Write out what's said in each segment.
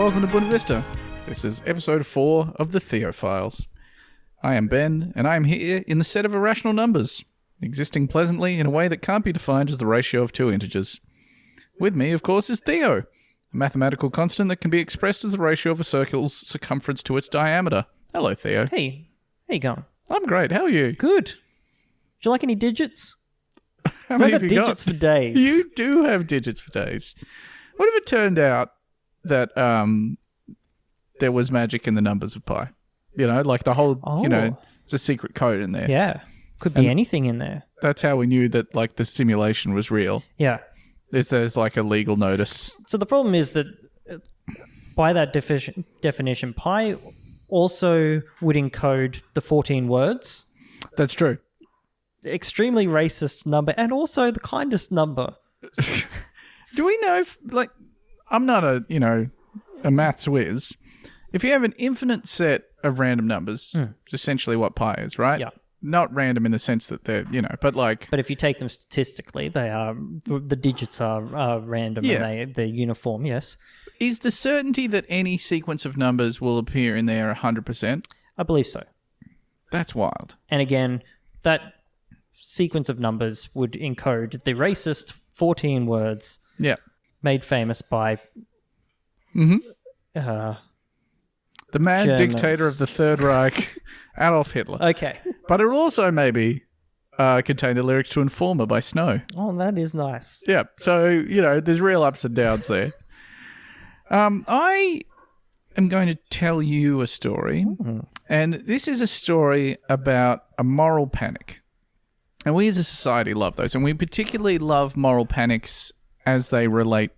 welcome to Buena Vista. This is episode 4 of the Theo Philes. I am Ben, and I am here in the set of irrational numbers, existing pleasantly in a way that can't be defined as the ratio of two integers. With me, of course, is Theo, a mathematical constant that can be expressed as the ratio of a circle's circumference to its diameter. Hello, Theo. Hey, how you going? I'm great. How are you? Good. Do you like any digits? How many I've have got you digits got? for days. You do have digits for days. What if it turned out that there was magic in the numbers of pi? You know, like the whole, it's a secret code in there. Yeah. Could be anything in there. That's how we knew that, like, the simulation was real. Yeah. There's like a legal notice. So the problem is that by that definition, pi also would encode the 14 words. That's true. Extremely racist number and also the kindest number. Do we know if, like, I'm not a maths whiz. If you have an infinite set of random numbers, it's essentially what pi is, right? Yeah. Not random in the sense that they're, but like... But if you take them statistically, they are, the digits are random and they're uniform, yes. Is the certainty that any sequence of numbers will appear in there 100%? I believe so. That's wild. And again, that sequence of numbers would encode the racist 14 words made famous by the mad Germans. dictator of the Third Reich, Adolf Hitler. Okay. But it will also maybe contain the lyrics to Informer by Snow. Oh, that is nice. Yeah, so, there's real ups and downs there. I am going to tell you a story, and this is a story about a moral panic. And we as a society love those, and we particularly love moral panics as they relate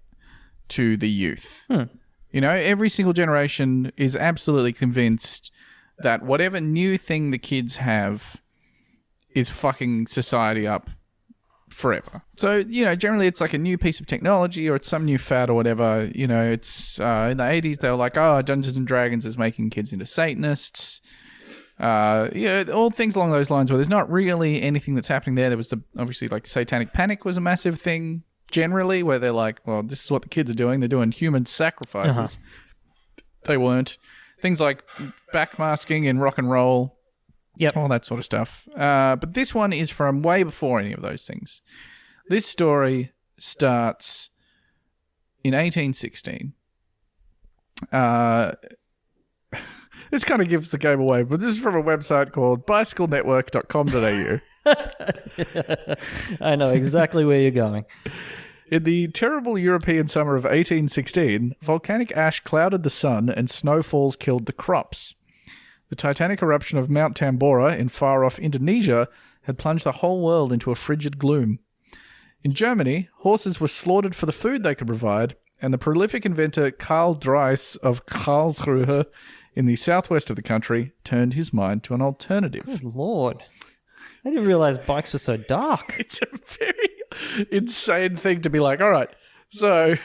to the youth. Every single generation is absolutely convinced that whatever new thing the kids have is fucking society up forever. So, generally it's like a new piece of technology or it's some new fad or whatever. It's in the 80s they were like, Dungeons and Dragons is making kids into Satanists. All things along those lines where there's not really anything that's happening there. There was obviously like satanic panic was a massive thing generally where they're like, well, this is what the kids are doing. They're doing human sacrifices. They weren't. Things like backmasking and rock and roll. Yep. All that sort of stuff. But this one is from way before any of those things. This story starts in 1816. This kind of gives the game away, but this is from a website called bicyclenetwork.com.au. I know exactly where you're going. In the terrible European summer of 1816, volcanic ash clouded the sun and snowfalls killed the crops. The titanic eruption of Mount Tambora in far-off Indonesia had plunged the whole world into a frigid gloom. In Germany, horses were slaughtered for the food they could provide, and the prolific inventor Karl Dreiss of Karlsruhe in the southwest of the country turned his mind to an alternative. Good Lord. I didn't realize bikes were so dark. It's a very insane thing to be like, all right, so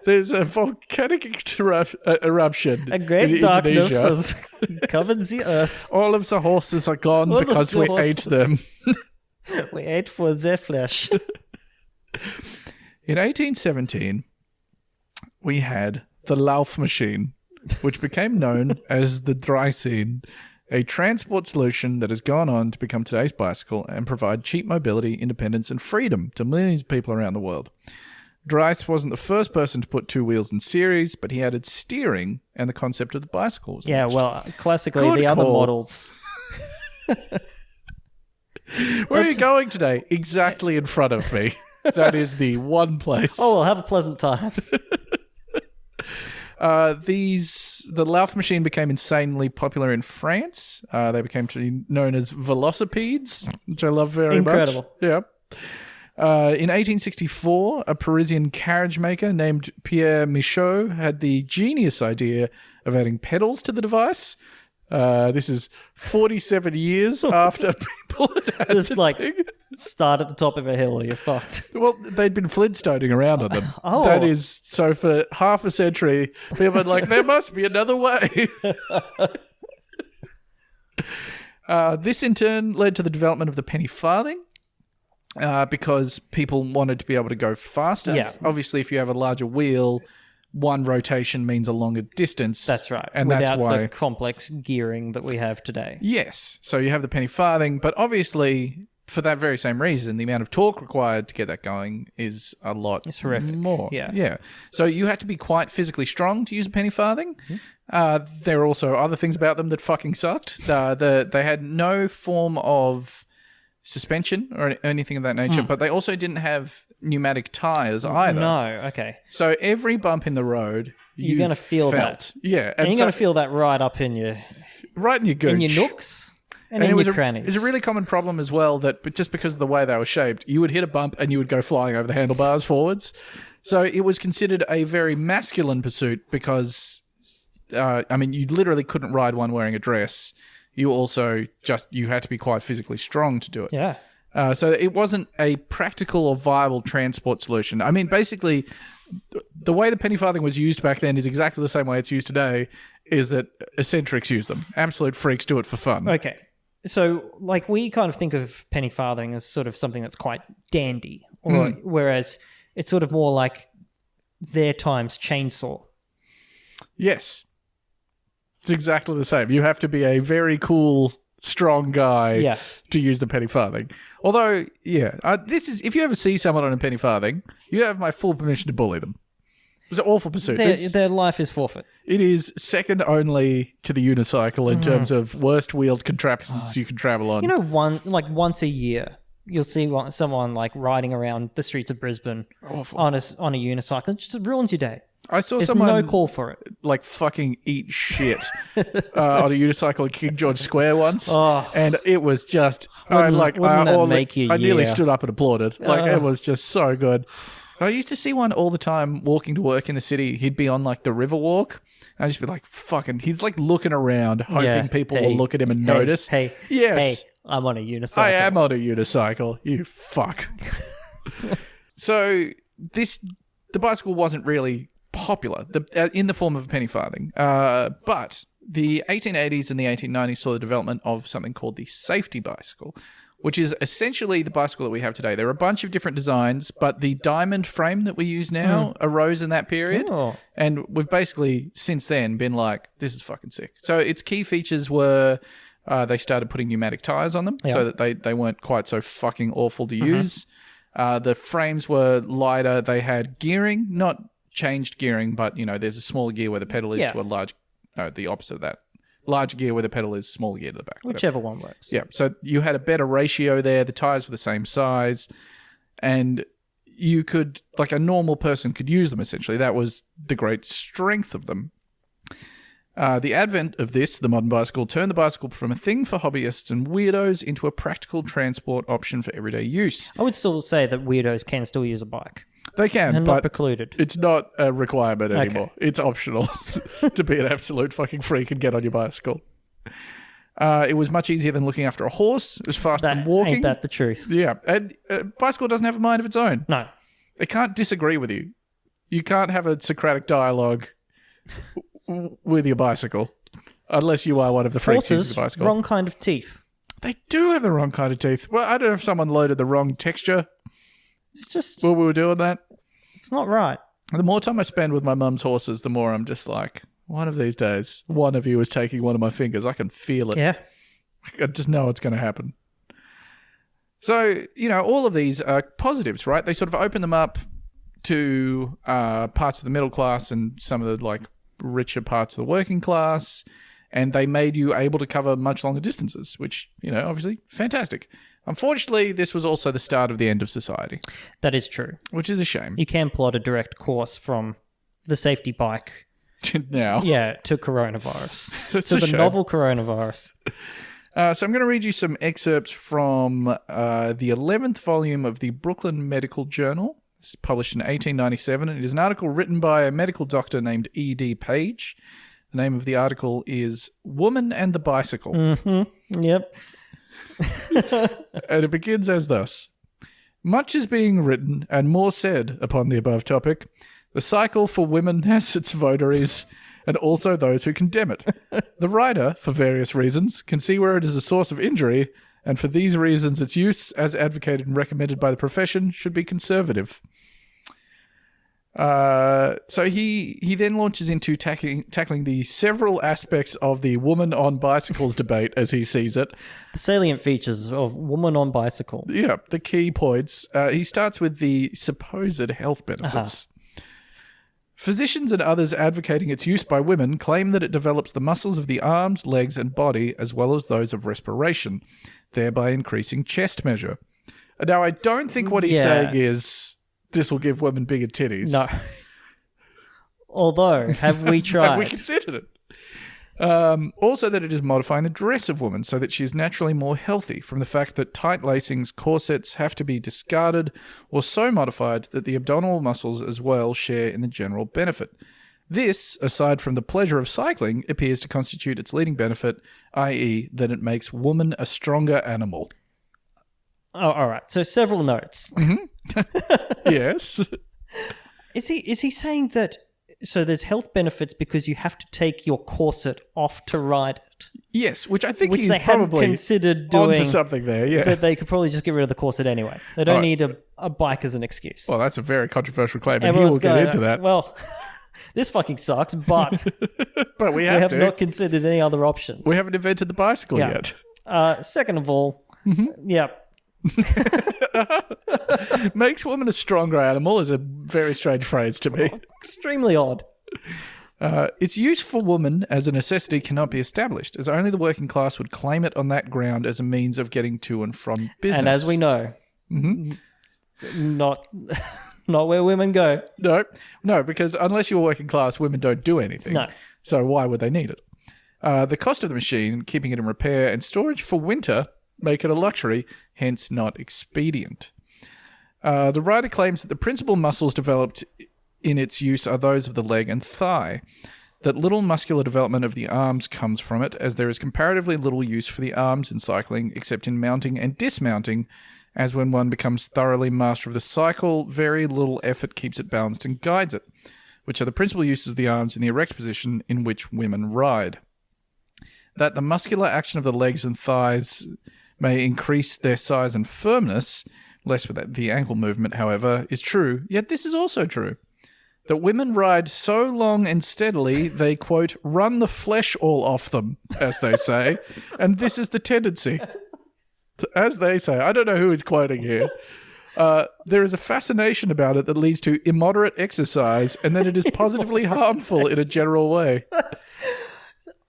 there's a volcanic eruption A great in darkness Indonesia. has covered the earth. All of the horses are gone All because of we the ate horses. them. We ate for their flesh. In 1817, we had the Lauf machine, which became known as the Dreisine, a transport solution that has gone on to become today's bicycle and provide cheap mobility, independence, and freedom to millions of people around the world. Dreiss wasn't the first person to put two wheels in series, but he added steering and the concept of the bicycle was launched. Well, classically, Good the other call. models. Where are you going today? Exactly in front of me. That is the one place. Oh, well, have a pleasant time. The Lauf machine became insanely popular in France. They became known as velocipedes, which I love very much. Incredible. Yeah. In 1864, a Parisian carriage maker named Pierre Michaud had the genius idea of adding pedals to the device. This is 47 years after people had Just the like thing. start at the top of a hill or you're fucked. Well, they'd been Flintstoning around on them. Oh. That is, so for half a century, people were like, there must be another way. This in turn led to the development of the penny farthing. Because people wanted to be able to go faster. Yeah. Obviously, if you have a larger wheel one rotation means a longer distance. That's right. And without that's why the complex gearing that we have today. Yes. So you have the penny farthing, but obviously for that very same reason, the amount of torque required to get that going is a lot It's horrific. more. Yeah. So you had to be quite physically strong to use a penny farthing. There are also other things about them that fucking sucked. They had no form of suspension or anything of that nature, but they also didn't have pneumatic tires either. No, okay. So every bump in the road, You're going to feel felt. that. Yeah. And you're going to feel that right up in your gooch. in your nooks and in it was your crannies. It's a really common problem as well that just because of the way they were shaped, you would hit a bump and you would go flying over the handlebars forwards. So it was considered a very masculine pursuit because, you literally couldn't ride one wearing a dress. You also you had to be quite physically strong to do it. Yeah. So it wasn't a practical or viable transport solution. I mean, basically, the way the penny farthing was used back then is exactly the same way it's used today, is that eccentrics use them. Absolute freaks do it for fun. Okay. So, like, we kind of think of penny farthing as sort of something that's quite dandy, whereas it's sort of more like their time's chainsaw. Yes. It's exactly the same. You have to be a very cool, strong guy to use the penny farthing. Although, this is if you ever see someone on a penny farthing, you have my full permission to bully them. It's an awful pursuit. Their life is forfeit. It is second only to the unicycle in terms of worst wheeled contraptions you can travel on. You know, once a year, you'll see someone like riding around the streets of Brisbane on a unicycle. It just ruins your day. I saw There's someone no call for it. Like fucking eat shit on a unicycle at King George Square once, and it was just I nearly stood up and applauded. Like it was just so good. I used to see one all the time walking to work in the city. He'd be on like the Riverwalk. I'd just be like, fucking, he's like looking around, hoping people will look at him and notice. Yes. I'm on a unicycle. I am on a unicycle. You fuck. So the bicycle wasn't really popular in the form of a penny farthing. But the 1880s and the 1890s saw the development of something called the safety bicycle, which is essentially the bicycle that we have today. There are a bunch of different designs, but the diamond frame that we use now arose in that period. And we've basically, since then, been like, this is fucking sick. So its key features were they started putting pneumatic tires on them so that they weren't quite so fucking awful to use. The frames were lighter. They had gearing, not changed gearing, but, there's a small gear where the pedal is to a large... No, the opposite of that. Large gear where the pedal is, small gear to the back. Whichever one works. Yeah, so you had a better ratio there. The tires were the same size. And you could, like a normal person could use them, essentially. That was the great strength of them. The advent of this, the modern bicycle, turned the bicycle from a thing for hobbyists and weirdos into a practical transport option for everyday use. I would still say that weirdos can still use a bike. They can, and but not precluded. It's not a requirement anymore. It's optional to be an absolute fucking freak and get on your bicycle. It was much easier than looking after a horse. It was faster than walking. Ain't that the truth? Yeah, and a bicycle doesn't have a mind of its own. No. It can't disagree with you. You can't have a Socratic dialogue with your bicycle unless you are one of the freaks using the bicycle. Wrong kind of teeth. They do have the wrong kind of teeth. Well, I don't know if someone loaded the wrong texture. It's just... While we were doing that. It's not right. The more time I spend with my mum's horses, the more I'm just like, one of these days, one of you is taking one of my fingers. I can feel it. Yeah. I just know it's going to happen. So, all of these are positives, right? They sort of open them up to parts of the middle class and some of the, richer parts of the working class, and they made you able to cover much longer distances, which, obviously, fantastic. Unfortunately, this was also the start of the end of society. That is true. Which is a shame. You can plot a direct course from the safety bike now. Yeah, to coronavirus. That's to a the shame. novel coronavirus. So I'm going to read you some excerpts from the 11th volume of the Brooklyn Medical Journal. It's published in 1897. It is an article written by a medical doctor named E.D. Page. The name of the article is Woman and the Bicycle. Mm-hmm. Yep. And it begins as thus. Much is being written and more said upon the above topic. The cycle for women has its votaries and also those who condemn it. The writer, for various reasons, can see where it is a source of injury, and for these reasons its use, as advocated and recommended by the profession, should be conservative. So he then launches into tackling the several aspects of the woman on bicycles debate as he sees it. The salient features of woman on bicycle. Yeah, the key points. He starts with the supposed health benefits. Physicians and others advocating its use by women claim that it develops the muscles of the arms, legs, and body, as well as those of respiration, thereby increasing chest measure. Now, I don't think what he's saying is this will give women bigger titties. No. Although, have we tried? Have we considered it? Also that it is modifying the dress of women so that she is naturally more healthy from the fact that tight lacings, corsets have to be discarded or so modified that the abdominal muscles as well share in the general benefit. This, aside from the pleasure of cycling, appears to constitute its leading benefit, i.e. that it makes woman a stronger animal. Oh, all right. So several notes. Yes. Is he saying that? So there's health benefits because you have to take your corset off to ride it. Yes, which I think Which he's they hadn't probably considered doing. onto something there. Yeah, But they could probably just get rid of the corset anyway. They don't need a bike as an excuse. Well, that's a very controversial claim, and Everyone's he will get into that. Well, this fucking sucks, but But we we have have to. not considered any other options. We haven't invented the bicycle Yeah. yet. Second of all, yeah. Makes woman a stronger animal is a very strange phrase to me. Extremely odd. Its use for woman as a necessity cannot be established, as only the working class would claim it on that ground as a means of getting to and from business. And as we know, not where women go. No, because unless you're working class, women don't do anything. No. So why would they need it? The cost of the machine, keeping it in repair, and storage for winter make it a luxury, hence not expedient. The writer claims that the principal muscles developed in its use are those of the leg and thigh, that little muscular development of the arms comes from it, as there is comparatively little use for the arms in cycling, except in mounting and dismounting, as when one becomes thoroughly master of the cycle, very little effort keeps it balanced and guides it, which are the principal uses of the arms in the erect position in which women ride. That the muscular action of the legs and thighs may increase their size and firmness, less with the ankle movement, however, is true, yet this is also true. That women ride so long and steadily, they, quote, run the flesh all off them, as they say, and this is the tendency. As they say. I don't know who is quoting here. There is a fascination about it that leads to immoderate exercise, and that it is positively harmful in a general way.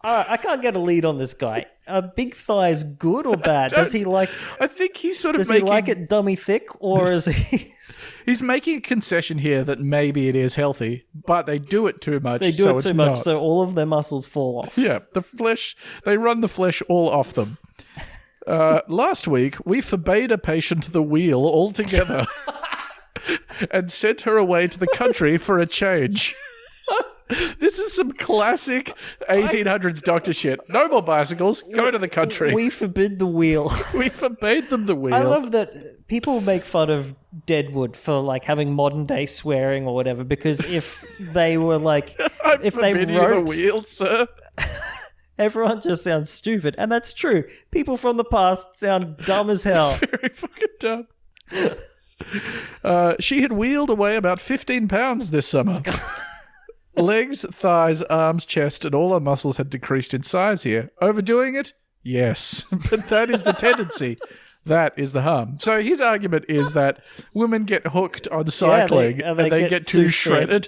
I can't get a lead on this guy. Are big thighs good or bad? Does he like? I think he's sort of Does he like it dummy thick, or is he? He's making a concession here that maybe it is healthy, but they do it too much. They do so it too it's much, not. so all of their muscles fall off. Yeah, the flesh. They run the flesh all off them. Last week, we forbade a patient the wheel altogether and sent her away to the country for a change. This is some classic 1800s doctor shit. No more bicycles. Go to the country. We forbid the wheel. We forbade them the wheel. I love that people make fun of Deadwood for like having modern day swearing or whatever, because if they were like, if they forbid you wrote the wheel, sir. everyone just sounds stupid, and that's true. People from the past sound dumb as hell. Very fucking dumb. She had wheeled away about 15 pounds this summer. Legs, thighs, arms, chest, and all her muscles had decreased in size here. Overdoing it? Yes. But that is the tendency. That is the harm. So his argument is that women get hooked on cycling and they get too shredded.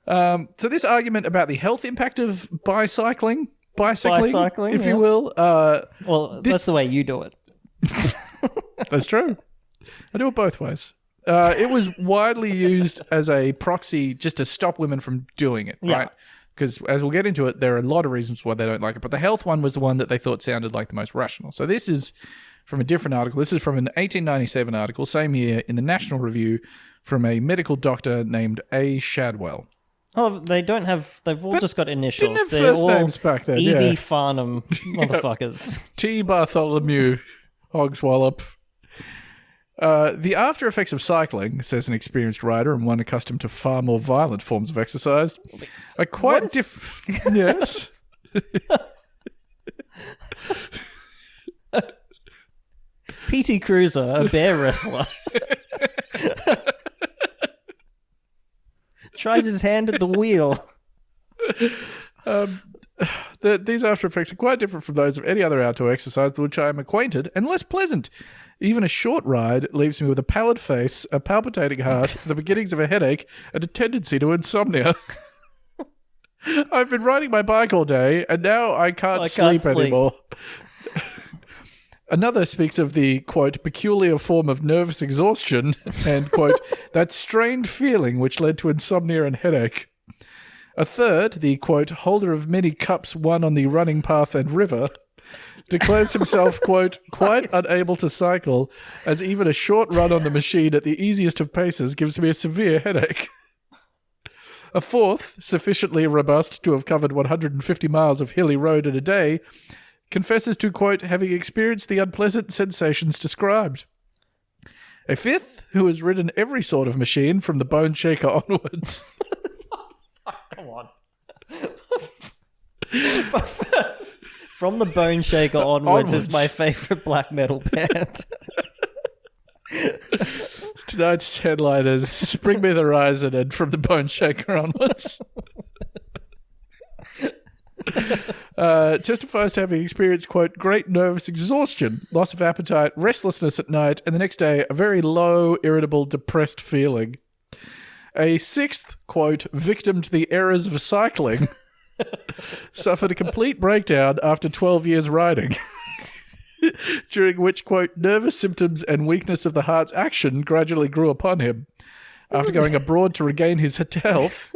So this argument about the health impact of bicycling, if you will. Well, that's the way you do it. That's true. I do it both ways. It was widely used as a proxy just to stop women from doing it, right? Because as we'll get into it, there are a lot of reasons why they don't like it. But the health one was the one that they thought sounded like the most rational. So this is from a different article. This is from an 1897 article, same year, in the National Review, from a medical doctor named A. Shadwell. Oh, they don't have. They've all just got initials. Didn't have They're first all names back then. E.B. Farnham motherfuckers. T. Bartholomew Hogswallop. The after effects of cycling, says an experienced rider and one accustomed to far more violent forms of exercise, are quite different. Yes. P.T. Cruiser, a bear wrestler. tries his hand at the wheel. These after effects are quite different from those of any other outdoor exercise with which I am acquainted, and less pleasant. Even a short ride leaves me with a pallid face, a palpitating heart, the beginnings of a headache, and a tendency to insomnia. I've been riding my bike all day, and now I can't sleep anymore. Another speaks of the, quote, peculiar form of nervous exhaustion and, quote, that strained feeling which led to insomnia and headache. A third, the, quote, holder of many cups won on the running path and river, declares himself, quote, quite unable to cycle, as even a short run on the machine at the easiest of paces gives me a severe headache. A fourth, sufficiently robust to have covered 150 miles of hilly road in a day, confesses to, quote, having experienced the unpleasant sensations described. A fifth, who has ridden every sort of machine from the Boneshaker onwards. Come on. From the Boneshaker onwards is my favourite black metal band. Tonight's headline is Spring Me the Horizon and From the Boneshaker onwards. Testifies to having experienced, quote, great nervous exhaustion, loss of appetite, restlessness at night, and the next day a very low, irritable, depressed feeling. A sixth, quote, victim to the errors of cycling, suffered a complete breakdown after 12 years riding, during which, quote, nervous symptoms and weakness of the heart's action gradually grew upon him. After going abroad to regain his health,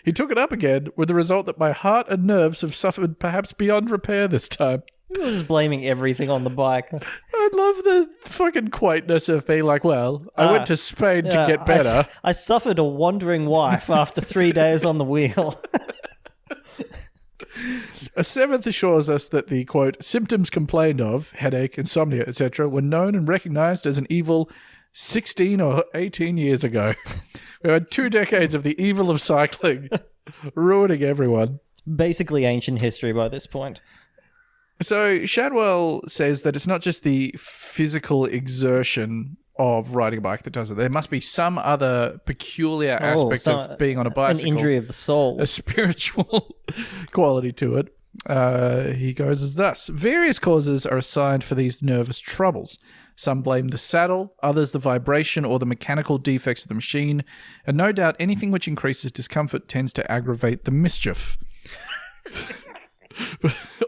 he took it up again, with the result that my heart and nerves have suffered perhaps beyond repair this time. He was blaming everything on the bike. I love the fucking quaintness of being like, well, I went to Spain to get better. I suffered a wandering wife after 3 days on the wheel. A seventh assures us that the, quote, symptoms complained of, headache, insomnia, etc., were known and recognized as an evil 16 or 18 years ago. We had 2 decades of the evil of cycling, ruining everyone. It's basically ancient history by this point. So Shadwell says that it's not just the physical exertion of riding a bike that does it. There must be some other peculiar aspect of being on a bicycle. An injury of the soul. A spiritual quality to it. He goes as thus. Various causes are assigned for these nervous troubles. Some blame the saddle, others the vibration or the mechanical defects of the machine, and no doubt anything which increases discomfort tends to aggravate the mischief.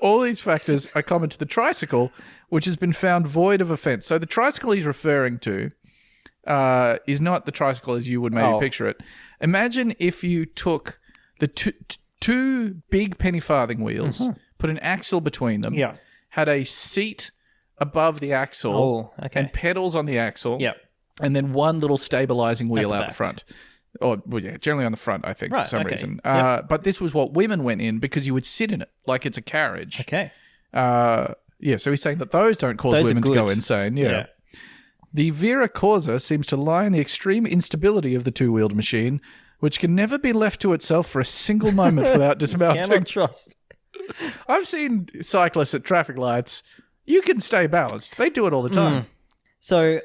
All these factors are common to the tricycle, which has been found void of offence. So the tricycle he's referring to is not the tricycle as you would maybe picture it. Imagine if you took the two big penny farthing wheels, put an axle between them, had a seat above the axle and pedals on the axle, and then one little stabilizing wheel out the front. Or, well, yeah, generally on the front, I think, for some reason. But this was what women went in because you would sit in it like it's a carriage. Okay. So he's saying that those don't cause women to go insane. Yeah. The vera causa seems to lie in the extreme instability of the two-wheeled machine, which can never be left to itself for a single moment without dismounting. Cannot trust. I've seen cyclists at traffic lights. You can stay balanced. They do it all the time. So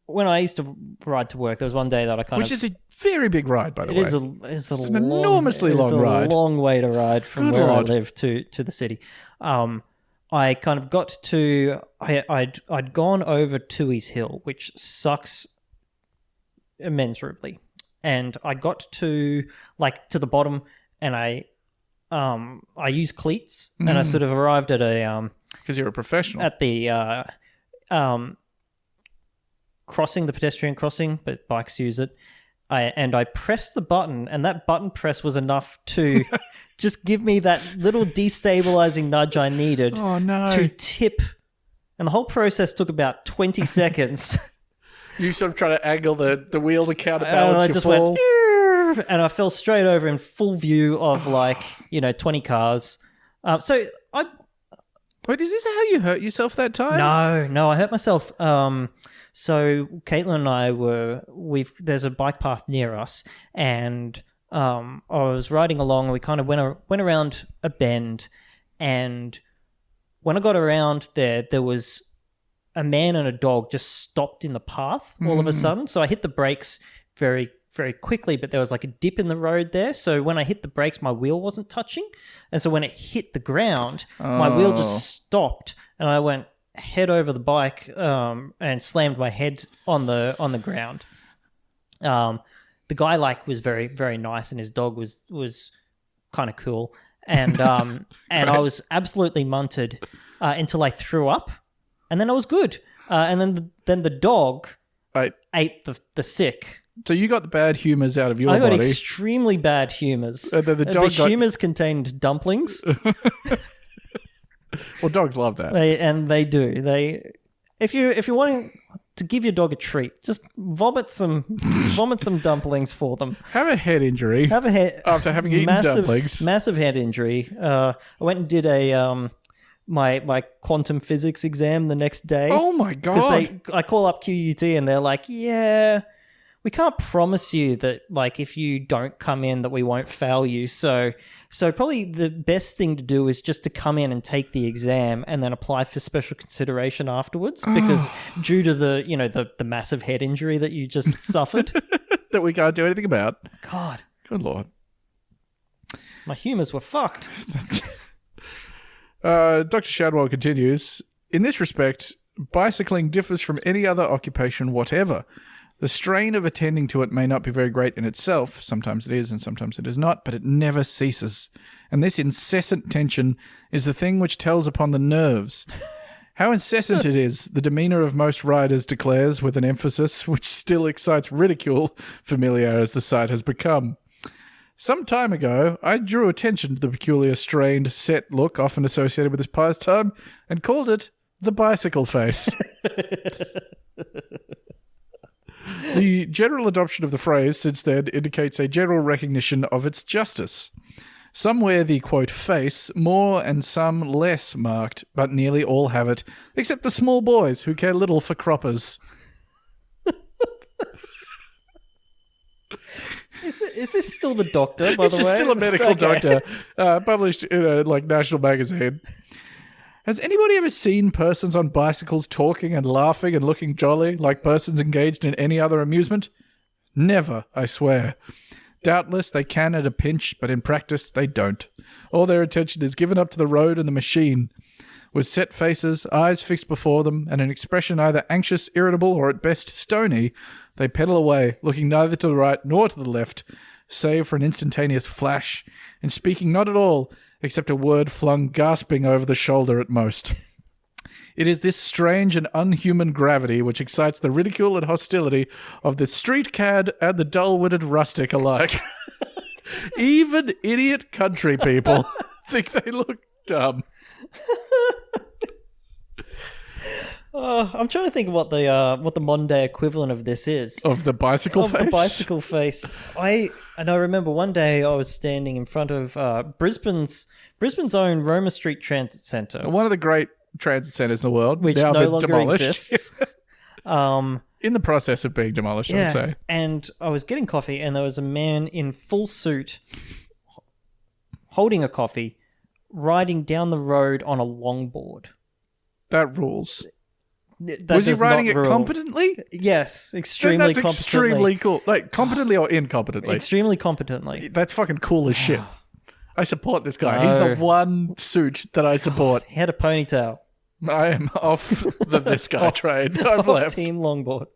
when I used to ride to work, there was one day that I Which is a very big ride, by the way. It's an enormously long ride. It's a long way to ride from where I live to the city. I kind of got to... I'd gone over Tooheys Hill, which sucks immeasurably. And I got to the bottom, and I used cleats, and I sort of arrived at a... Because you're a professional. At the... crossing, the pedestrian crossing, but bikes use it. I pressed the button, and that button press was enough to just give me that little destabilizing nudge I needed to tip. And the whole process took about 20 seconds. You sort of try to angle the wheel to counterbalance your fall. Went, and I fell straight over in full view of 20 cars. So I... Wait, is this how you hurt yourself that time? No, I hurt myself. So Caitlin and I there's a bike path near us, and I was riding along, and we kind of went around a bend, and when I got around there was a man and a dog just stopped in the path all of a sudden. So I hit the brakes very, very quickly, but there was like a dip in the road there. So when I hit the brakes, my wheel wasn't touching. And so when it hit the ground, my wheel just stopped and I went head over the bike and slammed my head on the ground. The guy was very, very nice and his dog was kind of cool. And I was absolutely munted until I threw up and then I was good. And then the dog ate the sick. So you got the bad humours out of your body. I got extremely bad humours. And then the humours contained dumplings. Well, dogs love that. They do. If you're wanting to give your dog a treat, just vomit some dumplings for them. Have a head injury. After having eaten dumplings. Massive head injury. I went and did a my quantum physics exam the next day. Oh my god! I call up QUT and they're like, yeah, we can't promise you that like if you don't come in that we won't fail you. So probably the best thing to do is just to come in and take the exam and then apply for special consideration afterwards because due to the massive head injury that you just suffered that we can't do anything about. God, good lord, my humours were fucked. Dr. Shadwell continues, in this respect, bicycling differs from any other occupation whatever. The strain of attending to it may not be very great in itself. Sometimes it is and sometimes it is not, but it never ceases. And this incessant tension is the thing which tells upon the nerves. How incessant it is, the demeanour of most riders declares with an emphasis which still excites ridicule, familiar as the sight has become. Some time ago, I drew attention to the peculiar strained, set look often associated with this pastime and called it the bicycle face. The general adoption of the phrase since then indicates a general recognition of its justice. Some wear the, quote, face more and some less marked, but nearly all have it, except the small boys who care little for croppers. Is this still the doctor, by the way? This is still a medical doctor, published in a national magazine. Has anybody ever seen persons on bicycles talking and laughing and looking jolly like persons engaged in any other amusement? Never, I swear. Doubtless they can at a pinch, but in practice they don't. All their attention is given up to the road and the machine. With set faces, eyes fixed before them, and an expression either anxious, irritable, or at best stony, they pedal away, looking neither to the right nor to the left, save for an instantaneous flash, and speaking not at all, except a word flung gasping over the shoulder at most. It is this strange and unhuman gravity which excites the ridicule and hostility of the street cad and the dull-witted rustic alike. Even idiot country people think they look dumb. I'm trying to think of what the modern day equivalent of this is. Of the bicycle face? The bicycle face. I remember one day I was standing in front of Brisbane's own Roma Street Transit Centre. One of the great transit centres in the world. Which now no longer demolished. exists. In the process of being demolished, I would say. And I was getting coffee and there was a man in full suit holding a coffee, riding down the road on a longboard. That rules. That was he does riding not it rule. competently? Yes, extremely That's competently. extremely cool. Like, competently or incompetently? Extremely competently. That's fucking cool as shit. I support this guy. He's the one suit that I support. He had a ponytail. I am off this guy train. I've left. Team longboard.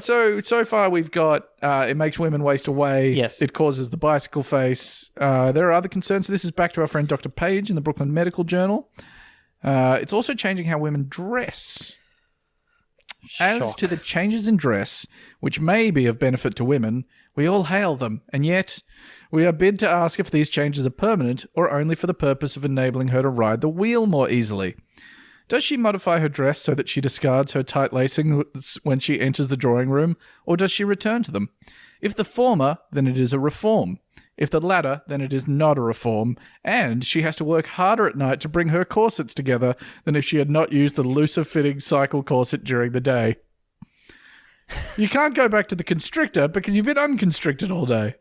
So far we've got it makes women waste away. Yes. It causes the bicycle face. There are other concerns. So this is back to our friend Dr. Page in the Brooklyn Medical Journal. It's also changing how women dress. As to the changes in dress, which may be of benefit to women, we all hail them, and yet we are bid to ask if these changes are permanent or only for the purpose of enabling her to ride the wheel more easily. Does she modify her dress so that she discards her tight lacing when she enters the drawing room, or does she return to them? If the former, then it is a reform. If the latter, then it is not a reform, and she has to work harder at night to bring her corsets together than if she had not used the looser-fitting cycle corset during the day. You can't go back to the constrictor because you've been unconstricted all day.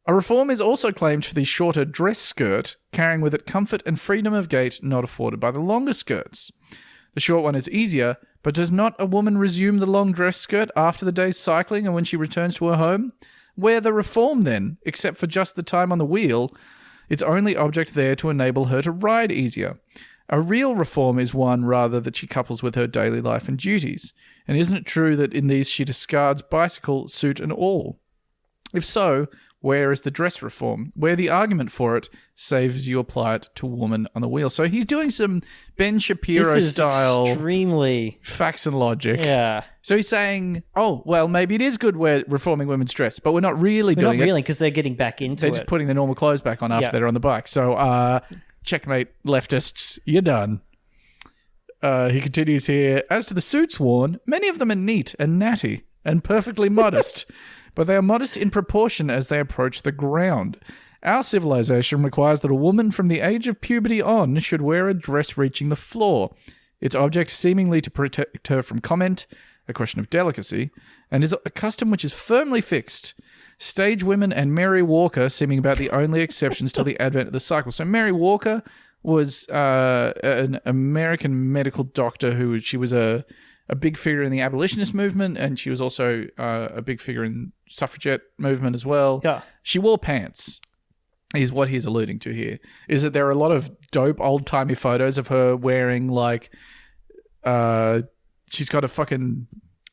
A reform is also claimed for the shorter dress skirt, carrying with it comfort and freedom of gait not afforded by the longer skirts. The short one is easier, But does not a woman resume the long dress skirt after the day's cycling and when she returns to her home? Where the reform then, except for just the time on the wheel, its only object there to enable her to ride easier? A real reform is one, rather, that she couples with her daily life and duties. And isn't it true that in these she discards bicycle, suit and all? If so, where is the dress reform? Where the argument for it, save as you apply it to woman on the wheel. So he's doing some Ben Shapiro style extremely facts and logic. Yeah. So he's saying, oh, well, maybe it is good we're reforming women's dress, but we're not really doing it. Not really, because they're getting back into it. They're just putting the normal clothes back on after they're on the bike. So, checkmate, leftists, you're done. He continues here. As to the suits worn, many of them are neat and natty and perfectly modest, but they are modest in proportion as they approach the ground. Our civilization requires that a woman from the age of puberty on should wear a dress reaching the floor, its object seemingly to protect her from comment, a question of delicacy, and is a custom which is firmly fixed. Stage women and Mary Walker seeming about the only exceptions till the advent of the cycle. So Mary Walker was an American medical doctor she was a big figure in the abolitionist movement, and she was also a big figure in suffragette movement as well. Yeah. She wore pants, is what he's alluding to here. Is that there are a lot of dope old-timey photos of her wearing, like, she's got a fucking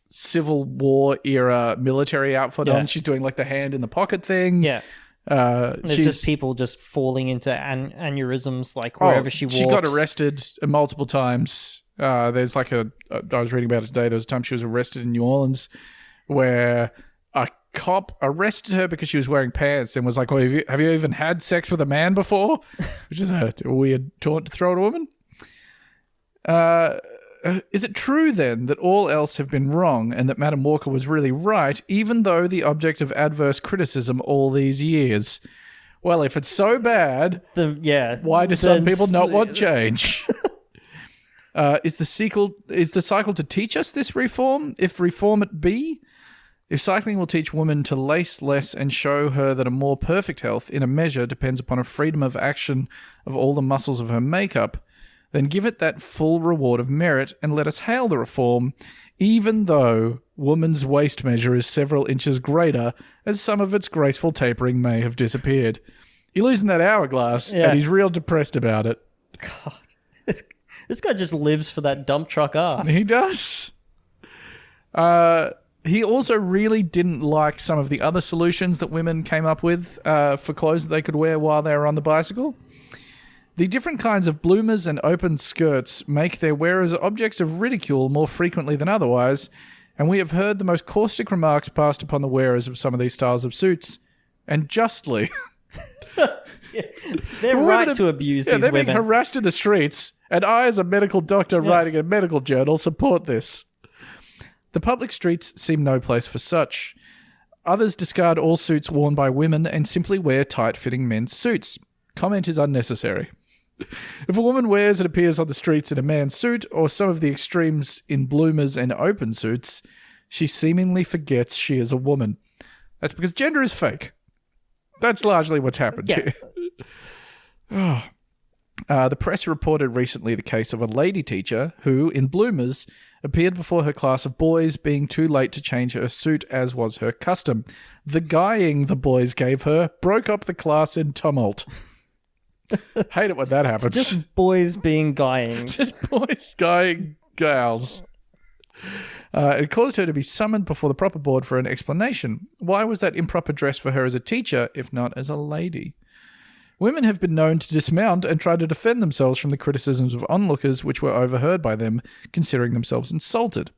Civil War era military outfit on. She's doing, like, the hand in the pocket thing. Yeah. There's just people just falling into aneurysms, like, wherever she walks. She got arrested multiple times. There's like I was reading about it today. There was a time she was arrested in New Orleans where a cop arrested her because she was wearing pants and was like, well, have you even had sex with a man before? Which is a weird taunt to throw at a woman. Is it true then that all else have been wrong and that Madam Walker was really right, even though the object of adverse criticism all these years? Well, if it's so bad, why do some people not want change? Is the cycle to teach us this reform? If reform it be? If cycling will teach women to lace less and show her that a more perfect health, in a measure, depends upon a freedom of action of all the muscles of her makeup, then give it that full reward of merit and let us hail the reform, even though woman's waist measure is several inches greater, as some of its graceful tapering may have disappeared. You're losing that hourglass, and he's real depressed about it. God. This guy just lives for that dump truck ass. He does. He also really didn't like some of the other solutions that women came up with for clothes that they could wear while they were on the bicycle. The different kinds of bloomers and open skirts make their wearers objects of ridicule more frequently than otherwise, and we have heard the most caustic remarks passed upon the wearers of some of these styles of suits, and justly. They're right to abuse these they're women. Being harassed in the streets, and I, as a medical doctor writing a medical journal, support this. The public streets seem no place for such. Others discard all suits worn by women and simply wear tight-fitting men's suits. Comment is unnecessary. If a woman wears and appears on the streets in a man's suit, or some of the extremes in bloomers and open suits, she seemingly forgets she is a woman. That's because gender is fake. That's largely what's happened here. The press reported recently the case of a lady teacher who, in bloomers, appeared before her class of boys, being too late to change her suit as was her custom. The guying the boys gave her broke up the class in tumult. Hate it when that happens. It's just boys being guying. Just boys guying gals. It caused her to be summoned before the proper board for an explanation. Why was that improper dress for her as a teacher, if not as a lady? Women have been known to dismount and try to defend themselves from the criticisms of onlookers which were overheard by them, considering themselves insulted.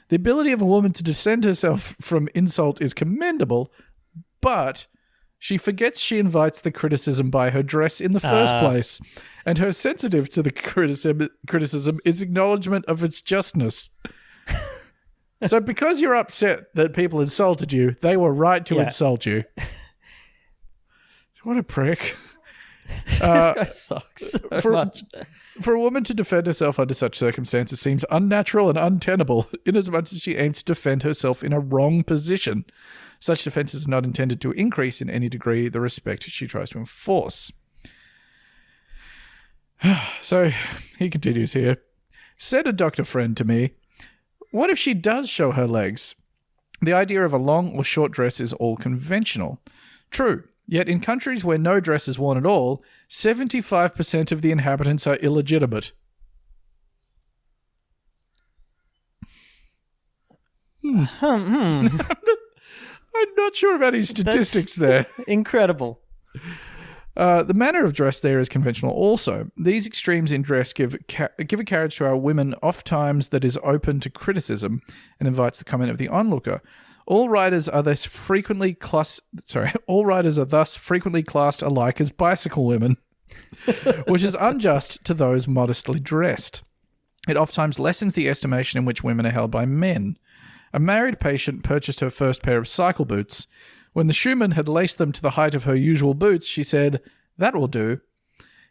The ability of a woman to defend herself from insult is commendable, but she forgets she invites the criticism by her dress in the first place, and her sensitive to the criticism is acknowledgement of its justness. So because you're upset that people insulted you, they were right to insult you. What a prick. This guy sucks so much. For a woman to defend herself under such circumstances seems unnatural and untenable, inasmuch as she aims to defend herself in a wrong position. Such defense is not intended to increase in any degree the respect she tries to enforce. So, he continues here. Said a doctor friend to me, What if she does show her legs? The idea of a long or short dress is all conventional. True, yet in countries where no dress is worn at all, 75% of the inhabitants are illegitimate. I'm not sure about his statistics there. Incredible. The manner of dress there is conventional also. These extremes in dress give a carriage to our women oft times that is open to criticism and invites the comment of the onlooker. All riders are thus frequently classed alike as bicycle women, which is unjust to those modestly dressed. It oftentimes lessens the estimation in which women are held by men. A married patient purchased her first pair of cycle boots. When the shoeman had laced them to the height of her usual boots, she said, "That will do."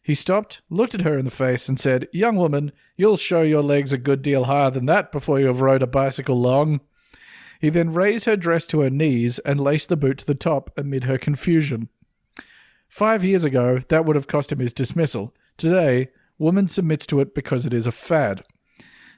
He stopped, looked at her in the face, and said, "Young woman, you'll show your legs a good deal higher than that before you have rode a bicycle long." He then raised her dress to her knees and laced the boot to the top amid her confusion. 5 years ago, that would have cost him his dismissal. Today, woman submits to it because it is a fad.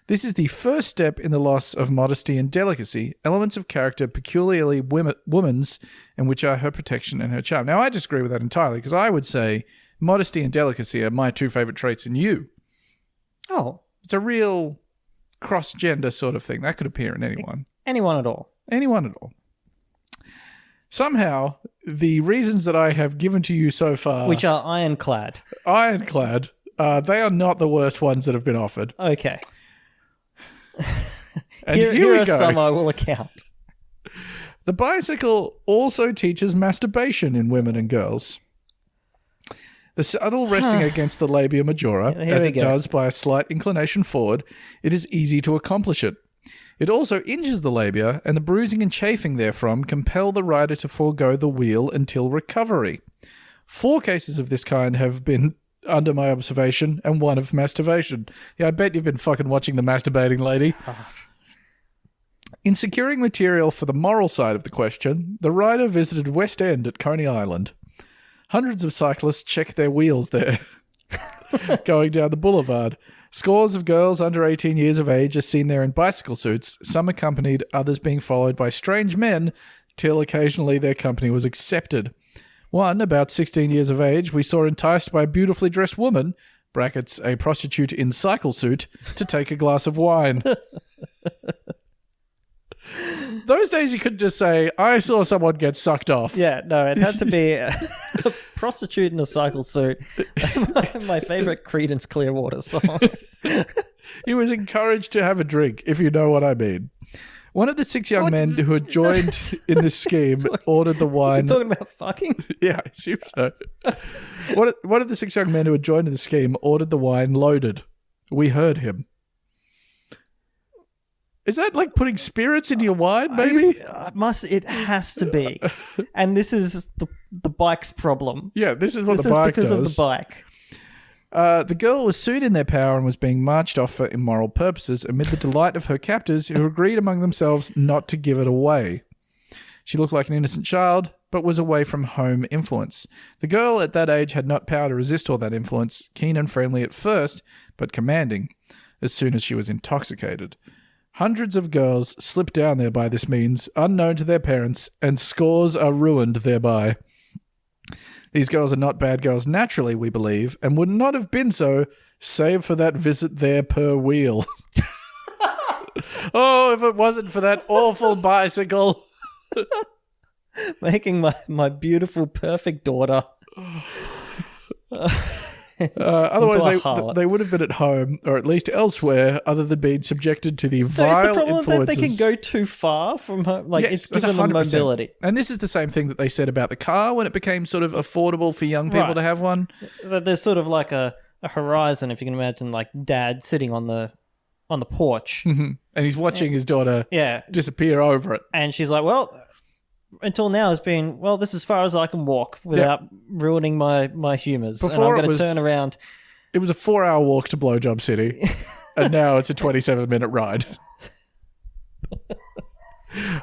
This is the first step in the loss of modesty and delicacy, elements of character peculiarly woman's, and which are her protection and her charm. Now, I disagree with that entirely, because I would say modesty and delicacy are my two favourite traits in you. Oh. It's a real cross-gender sort of thing. That could appear in anyone. Anyone at all. Anyone at all. Somehow, the reasons that I have given to you so far... Which are ironclad. Ironclad. They are not the worst ones that have been offered. Okay. And here we are go. some I will account. The bicycle also teaches masturbation in women and girls. The subtle resting against the labia majora, as it does by a slight inclination forward, it is easy to accomplish it. It also injures the labia, and the bruising and chafing therefrom compel the rider to forego the wheel until recovery. 4 cases of this kind have been under my observation, and 1 of masturbation. Yeah, I bet you've been fucking watching The Masturbating Lady. In securing material for the moral side of the question, the rider visited West End at Coney Island. Hundreds of cyclists check their wheels there, going down the boulevard. Scores of girls under 18 years of age are seen there in bicycle suits, some accompanied, others being followed by strange men, till occasionally their company was accepted. One, about 16 years of age, we saw enticed by a beautifully dressed woman, brackets, a prostitute in cycle suit, to take a glass of wine. Those days you could just say, I saw someone get sucked off. Yeah, no, it had to be a prostitute in a cycle suit. My favourite Creedence Clearwater song. He was encouraged to have a drink, if you know what I mean. One of the 6 young men who had joined in this scheme ordered the wine. Is he talking about fucking? Yeah, I assume so. One of the 6 young men who had joined in the scheme ordered the wine loaded. We heard him. Is that like putting spirits into your wine, maybe? It has to be. And this is the bike's problem. Yeah, this is what the bike does. This is because of the bike. The girl was soon in their power and was being marched off for immoral purposes amid the delight of her captors, who agreed among themselves not to give it away. She looked like an innocent child, but was away from home influence. The girl at that age had not power to resist all that influence, keen and friendly at first, but commanding, as soon as she was intoxicated. Hundreds of girls slip down there by this means, unknown to their parents, and scores are ruined thereby. These girls are not bad girls naturally, we believe, and would not have been so, save for that visit there per wheel. Oh, if it wasn't for that awful bicycle. Making my beautiful, perfect daughter. Otherwise, they would have been at home, or at least elsewhere, other than being subjected to the vile influences. So is the problem that they can go too far from home? Like, yes, it's given them mobility. And this is the same thing that they said about the car when it became sort of affordable for young people to have one. There's sort of like a horizon, if you can imagine, like dad sitting on the porch. Mm-hmm. And he's watching his daughter disappear over it. And she's like, well, until now has been, well, this is as far as I can walk without ruining my humours. And I'm going to turn around. It was a 4-hour walk to Blowjob City, and now it's a 27-minute ride.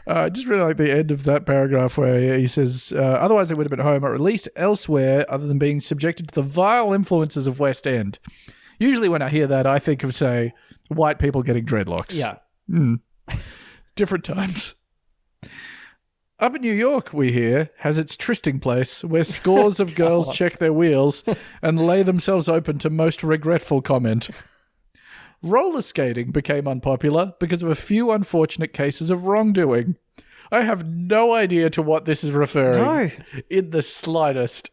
I just really like the end of that paragraph where he says, otherwise they would have been at home, or at least elsewhere, other than being subjected to the vile influences of West End. Usually when I hear that, I think of, say, white people getting dreadlocks. Yeah. Different times. Up in New York, we hear, has its trysting place where scores of girls check their wheels and lay themselves open to most regretful comment. Roller skating became unpopular because of a few unfortunate cases of wrongdoing. I have no idea to what this is referring in the slightest.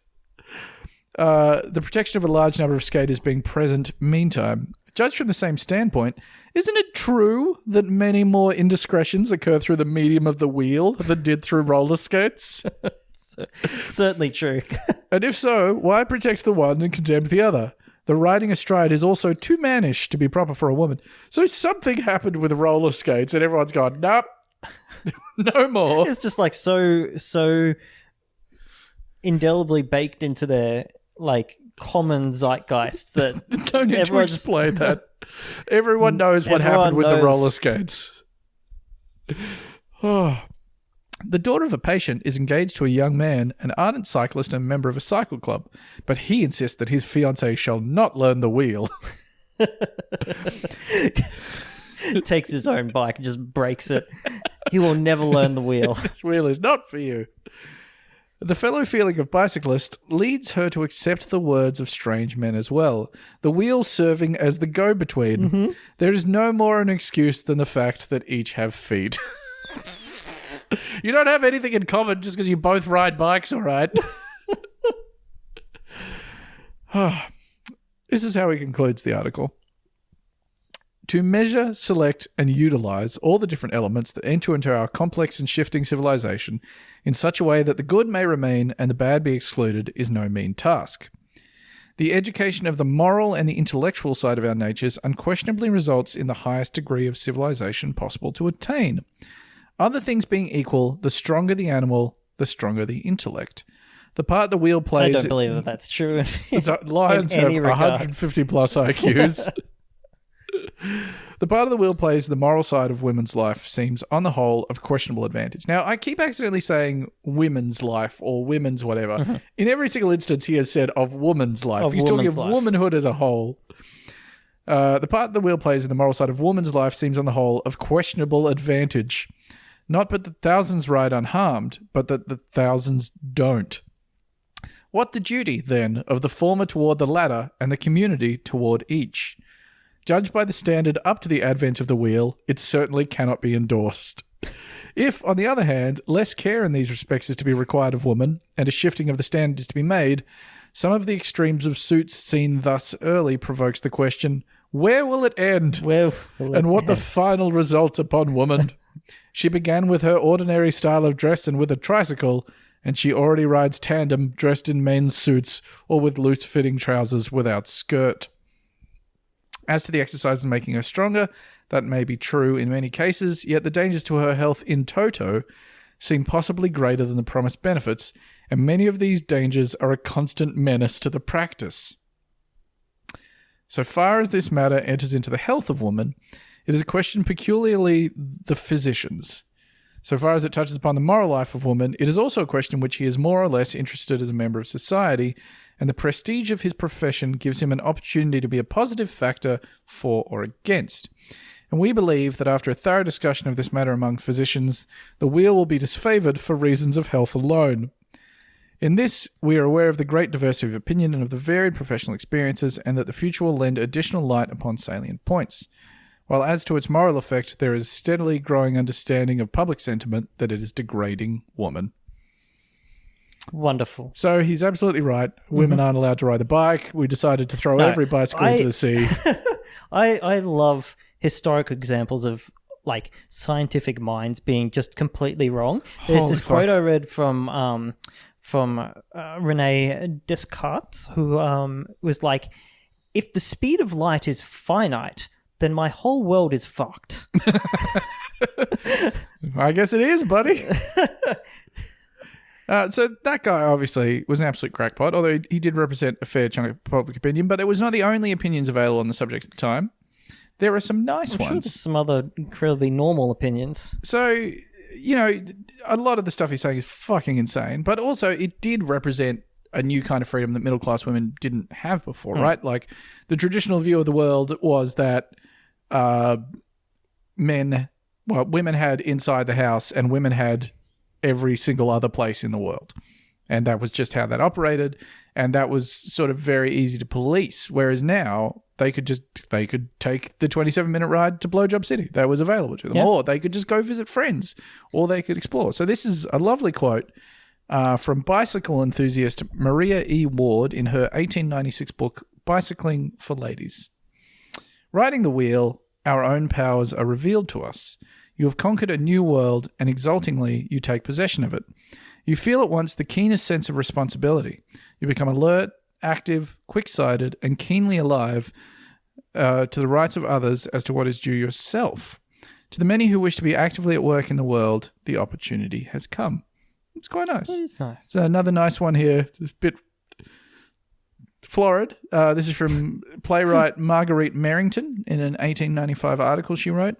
The protection of a large number of skaters being present meantime. Judged from the same standpoint, isn't it true that many more indiscretions occur through the medium of the wheel than did through roller skates? Certainly true. And if so, why protect the one and condemn the other? The riding astride is also too mannish to be proper for a woman. So something happened with roller skates and everyone's gone, nope, no more. It's just like so indelibly baked into their like common zeitgeist that don't need to explain that. Everyone knows what happened with the roller skates. Oh. The daughter of a patient is engaged to a young man, an ardent cyclist and a member of a cycle club, but he insists that his fiancée shall not learn the wheel. Takes his own bike and just breaks it. He will never learn the wheel. This wheel is not for you. The fellow feeling of bicyclist leads her to accept the words of strange men as well, the wheel serving as the go-between. Mm-hmm. There is no more an excuse than the fact that each have feet. You don't have anything in common just because you both ride bikes, all right? This is how he concludes the article. To measure, select, and utilize all the different elements that enter into our complex and shifting civilization in such a way that the good may remain and the bad be excluded is no mean task. The education of the moral and the intellectual side of our natures unquestionably results in the highest degree of civilization possible to attain. Other things being equal, the stronger the animal, the stronger the intellect. The part the wheel plays... I don't believe that that's true. Lions have 150 plus IQs. The part of the wheel plays the moral side of women's life seems, on the whole, of questionable advantage. Now, I keep accidentally saying women's life or women's whatever. Mm-hmm. In every single instance, he has said of woman's life. He's talking of womanhood as a whole. The part the wheel plays in the moral side of woman's life seems, on the whole, of questionable advantage. Not but that thousands ride unharmed, but that the thousands don't. What the duty, then, of the former toward the latter and the community toward each? Judged by the standard up to the advent of the wheel, it certainly cannot be endorsed. If, on the other hand, less care in these respects is to be required of woman, and a shifting of the standard is to be made, some of the extremes of suits seen thus early provokes the question, where will it end? And what the final result upon woman? She began with her ordinary style of dress and with a tricycle, and she already rides tandem dressed in men's suits or with loose-fitting trousers without skirt. As to the exercises making her stronger, that may be true in many cases, yet the dangers to her health in toto seem possibly greater than the promised benefits, and many of these dangers are a constant menace to the practice. So far as this matter enters into the health of woman, it is a question peculiarly the physician's. So far as it touches upon the moral life of woman, it is also a question in which he is more or less interested as a member of society, and the prestige of his profession gives him an opportunity to be a positive factor for or against. And we believe that after a thorough discussion of this matter among physicians, the wheel will be disfavoured for reasons of health alone. In this, we are aware of the great diversity of opinion and of the varied professional experiences, and that the future will lend additional light upon salient points. While as to its moral effect, there is steadily growing understanding of public sentiment that it is degrading woman. Wonderful. So he's absolutely right. Women aren't allowed to ride the bike. We decided to throw every bicycle into the sea. I love historic examples of like scientific minds being just completely wrong. There's this quote I read from Rene Descartes, who was like, if the speed of light is finite, then my whole world is fucked. I guess it is, buddy. So that guy obviously was an absolute crackpot, although he did represent a fair chunk of public opinion, but it was not the only opinions available on the subject at the time. There are some nice ones. Sure, there's some other incredibly normal opinions. So, you know, a lot of the stuff he's saying is fucking insane, but also it did represent a new kind of freedom that middle-class women didn't have before, right? Like, the traditional view of the world was that men well, women had inside the house and women had every single other place in the world. And that was just how that operated. And that was sort of very easy to police. Whereas now they could take the 27-minute ride to Blowjob City. That was available to them. Yep. Or they could just go visit friends, or they could explore. So this is a lovely quote from bicycle enthusiast Maria E. Ward in her 1896 book, Bicycling for Ladies. Riding the wheel, our own powers are revealed to us. You have conquered a new world, and exultingly you take possession of it. You feel at once the keenest sense of responsibility. You become alert, active, quick-sighted, and keenly alive to the rights of others as to what is due yourself. To the many who wish to be actively at work in the world, the opportunity has come. It's quite nice. It is nice. So another nice one here. It's a bit florid. This is from playwright Marguerite Merrington in an 1895 article she wrote.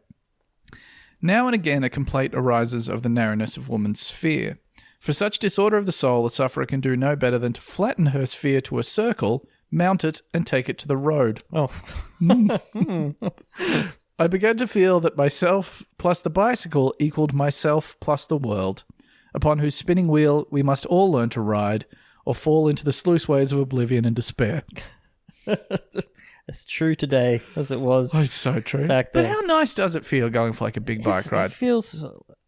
Now and again a complaint arises of the narrowness of woman's sphere. For such disorder of the soul, the sufferer can do no better than to flatten her sphere to a circle, mount it, and take it to the road. Oh. I began to feel that myself plus the bicycle equaled myself plus the world, upon whose spinning wheel we must all learn to ride, or fall into the sluiceways of oblivion and despair. It's true today, as it was. Oh, it's so true. Back then. But how nice does it feel going for like a big bike ride? It feels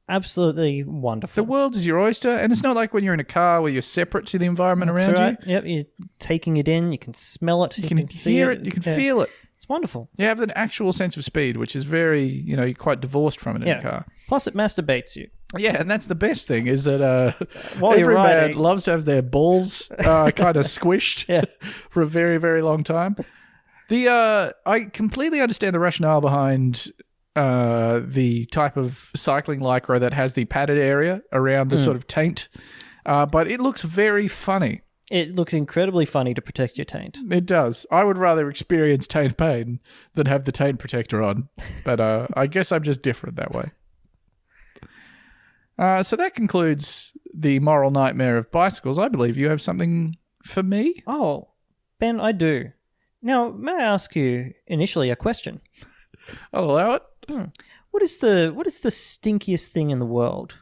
absolutely wonderful. The world is your oyster, and it's not like when you're in a car where you're separate to the environment That's around right. Yep, you're taking it in. You can smell it. you. You can hear it. You can feel it. It's wonderful. You have an actual sense of speed, which is very, you're quite divorced from it in a car. Plus, it masturbates you. Yeah, and that's the best thing is that While you're every man riding. loves to have their balls kind of squished for a very, very long time. I completely understand the rationale behind the type of cycling lycra that has the padded area around the sort of taint, but it looks very funny. It looks incredibly funny to protect your taint. It does. I would rather experience taint pain than have the taint protector on, but I guess I'm just different that way. So that concludes the moral nightmare of bicycles. I believe you have something for me. Oh, Ben, I do. Now, may I ask you initially a question? I'll allow it. What is the stinkiest thing in the world?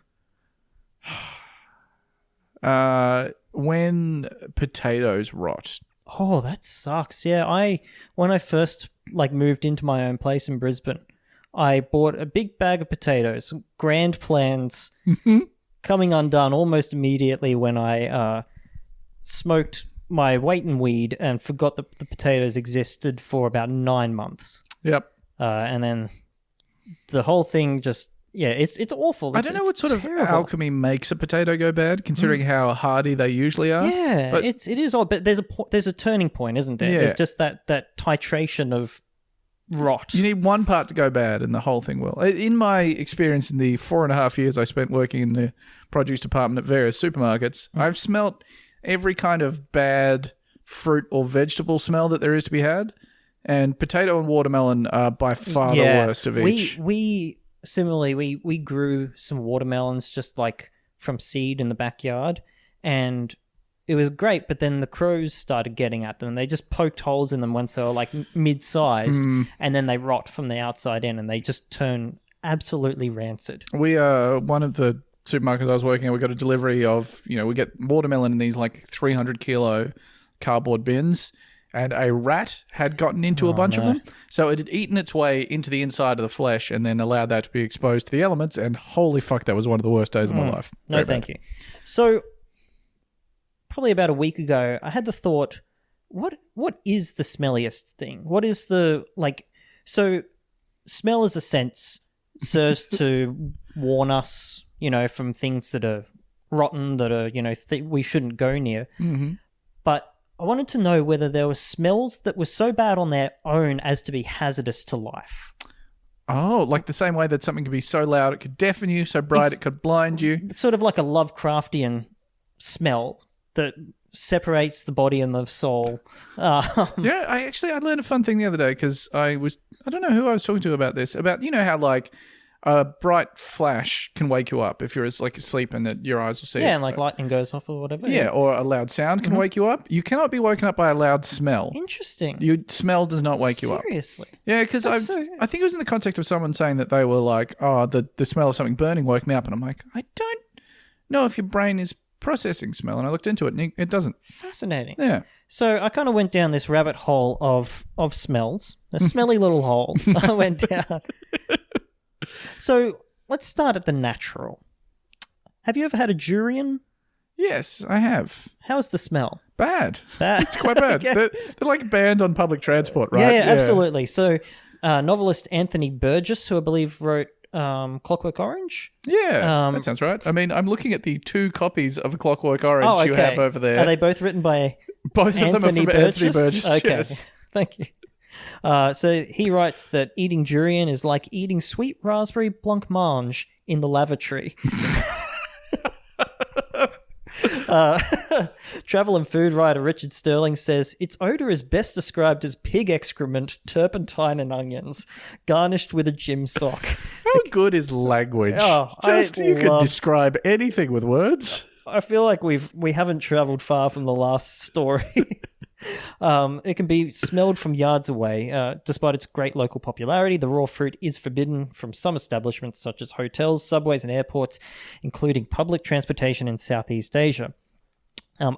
When potatoes rot. Oh, that sucks. Yeah, when I first moved into my own place in Brisbane, I bought a big bag of potatoes, grand plans, coming undone almost immediately when I smoked my weight in weed and forgot that the potatoes existed for about 9 months. Yep. And then the whole thing just, it's awful. I don't know what sort of alchemy makes a potato go bad, considering how hardy they usually are. Yeah, but it is odd, but there's a turning point, isn't there? Yeah. There's just that titration of rot. You need one part to go bad and the whole thing will. In my experience in the 4.5 years I spent working in the produce department at various supermarkets, I've smelt every kind of bad fruit or vegetable smell that there is to be had. And potato and watermelon are by far the worst of each. We similarly, we grew some watermelons just from seed in the backyard, and it was great, but then the crows started getting at them. They just poked holes in them once they were mid-sized, and then they rot from the outside in, and they just turn absolutely rancid. We one of the supermarkets I was working at, we got a delivery of, we get watermelon in these 300 kilo cardboard bins, and a rat had gotten into a bunch of them. So it had eaten its way into the inside of the flesh and then allowed that to be exposed to the elements, and holy fuck, that was one of the worst days of my life. No, thank you. So probably about a week ago, I had the thought, what is the smelliest thing? What is the, so smell as a sense serves to warn us, from things that are rotten, that are, we shouldn't go near. Mm-hmm. But I wanted to know whether there were smells that were so bad on their own as to be hazardous to life. Oh, like the same way that something could be so loud it could deafen you, so bright it could blind you. Sort of like a Lovecraftian smell that separates the body and the soul. Yeah, I learned a fun thing the other day because I don't know who I was talking to about this, about, how a bright flash can wake you up if you're asleep and that your eyes will see. Yeah, and lightning goes off or whatever. Yeah, or a loud sound can wake you up. You cannot be woken up by a loud smell. Interesting. Your smell does not wake you up. Seriously? Yeah, because I think it was in the context of someone saying that they were like, oh, the smell of something burning woke me up. And I'm like, I don't know if your brain is processing smell. And I looked into it and it doesn't. Fascinating. Yeah. So I kind of went down this rabbit hole of smells. A smelly little hole I went down. So let's start at the natural. Have you ever had a durian? Yes, I have. How's the smell? Bad. Bad. It's quite bad. Okay. They're like banned on public transport, right? Yeah, absolutely. So novelist Anthony Burgess, who I believe wrote Clockwork Orange. Yeah, that sounds right. I mean, I'm looking at the 2 copies of A Clockwork Orange you have over there. Are they both written by Both of them are from Anthony Burgess. Okay, yes. Thank you. So he writes that eating durian is like eating sweet raspberry blancmange in the lavatory. Travel and food writer Richard Sterling says its odor is best described as pig excrement, turpentine, and onions, garnished with a gym sock. How good is language? You could describe anything with words. I feel like we haven't travelled far from the last story. It can be smelled from yards away. Despite its great local popularity, the raw fruit is forbidden from some establishments such as hotels, subways, and airports, including public transportation in Southeast Asia.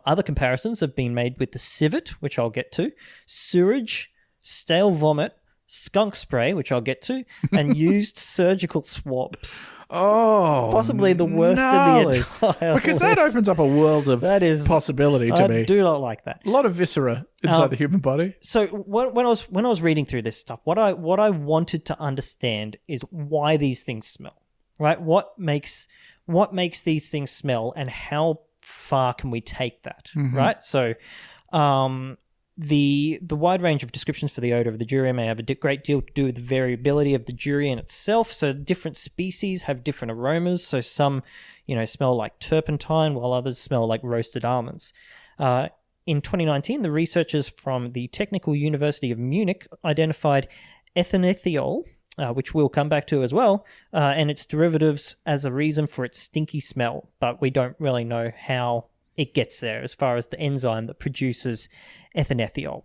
Other comparisons have been made with the civet, which I'll get to, sewage, stale vomit, skunk spray, which I'll get to, and used surgical swabs. Oh, possibly the worst in the entire because list. that opens up a world of possibility to me. I do not like that. A lot of viscera inside the human body. So when I was reading through this stuff, what I wanted to understand is why these things smell. Right? What makes these things smell, and how far can we take that? Mm-hmm. Right? So, the wide range of descriptions for the odor of the durian may have a great deal to do with the variability of the durian itself. So different species have different aromas. So some, smell like turpentine, while others smell like roasted almonds. In 2019, the researchers from the Technical University of Munich identified ethanethiol, which we'll come back to as well, and its derivatives as a reason for its stinky smell. But we don't really know how it gets there as far as the enzyme that produces ethanethiol.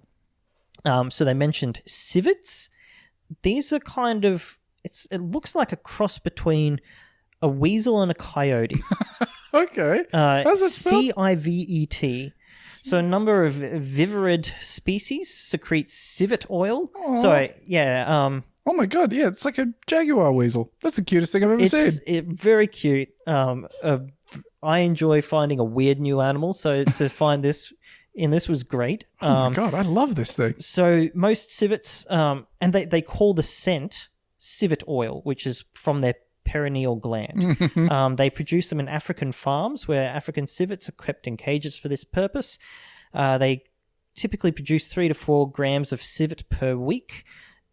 So they mentioned civets. These are kind of, it looks like a cross between a weasel and a coyote. Okay. How's it spelled? civet. So a number of viverrid species secrete civet oil. Aww. Sorry, yeah. Oh my god, yeah, it's like a jaguar weasel. That's the cutest thing I've ever seen. It's very cute. I enjoy finding a weird new animal, so to find this was great. Oh my god, I love this thing. So most civets, and they call the scent civet oil, which is from their perineal gland. They produce them in African farms where African civets are kept in cages for this purpose. They typically produce 3 to 4 grams of civet per week.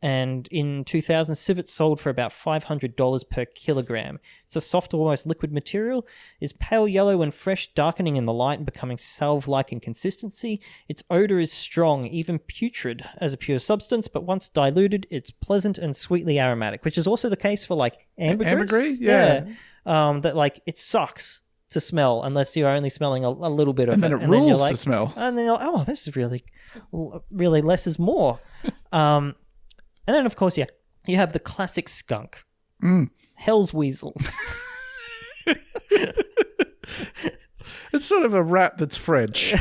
And in 2000, civets sold for about $500 per kilogram. It's a soft, almost liquid material. It's pale yellow when fresh, darkening in the light and becoming salve-like in consistency. Its odor is strong, even putrid as a pure substance, but once diluted, it's pleasant and sweetly aromatic, which is also the case for like ambergris. Ambergris? Yeah. That it sucks to smell unless you're only smelling a little bit of it. And then it rules to smell. And then you're like, oh, this is really less is more. And then, of course, you have the classic skunk. Hell's weasel. It's sort of a rat that's French.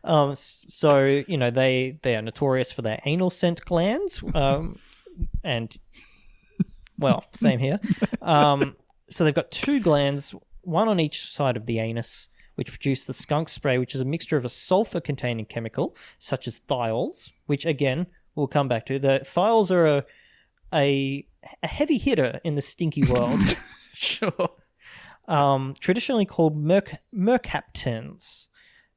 So, they are notorious for their anal scent glands. And, well, same here. So they've got 2 glands, one on each side of the anus, which produce the skunk spray, which is a mixture of a sulfur-containing chemical, such as thiols, which, again, we'll come back to. The thiols are a heavy hitter in the stinky world. Sure. Traditionally called mercaptans,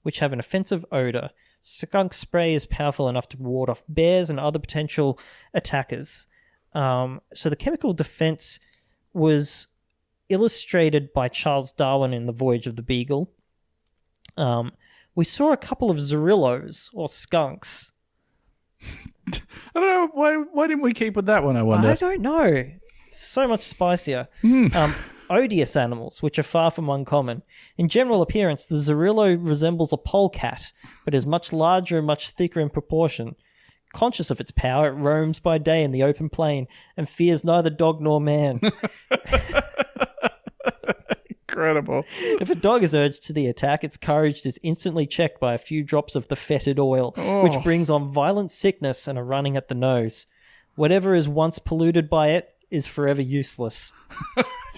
which have an offensive odor. Skunk spray is powerful enough to ward off bears and other potential attackers. So the chemical defense was illustrated by Charles Darwin in The Voyage of the Beagle. We saw a couple of zorillos, or skunks. I don't know. Why didn't we keep with that one, I wonder? I don't know. So much spicier. Odious animals, which are far from uncommon. In general appearance, the Zorillo resembles a polecat, but is much larger and much thicker in proportion. Conscious of its power, it roams by day in the open plain and fears neither dog nor man. Incredible. If a dog is urged to the attack, its courage is instantly checked by a few drops of the fetid oil, which brings on violent sickness and a running at the nose. Whatever is once polluted by it is forever useless.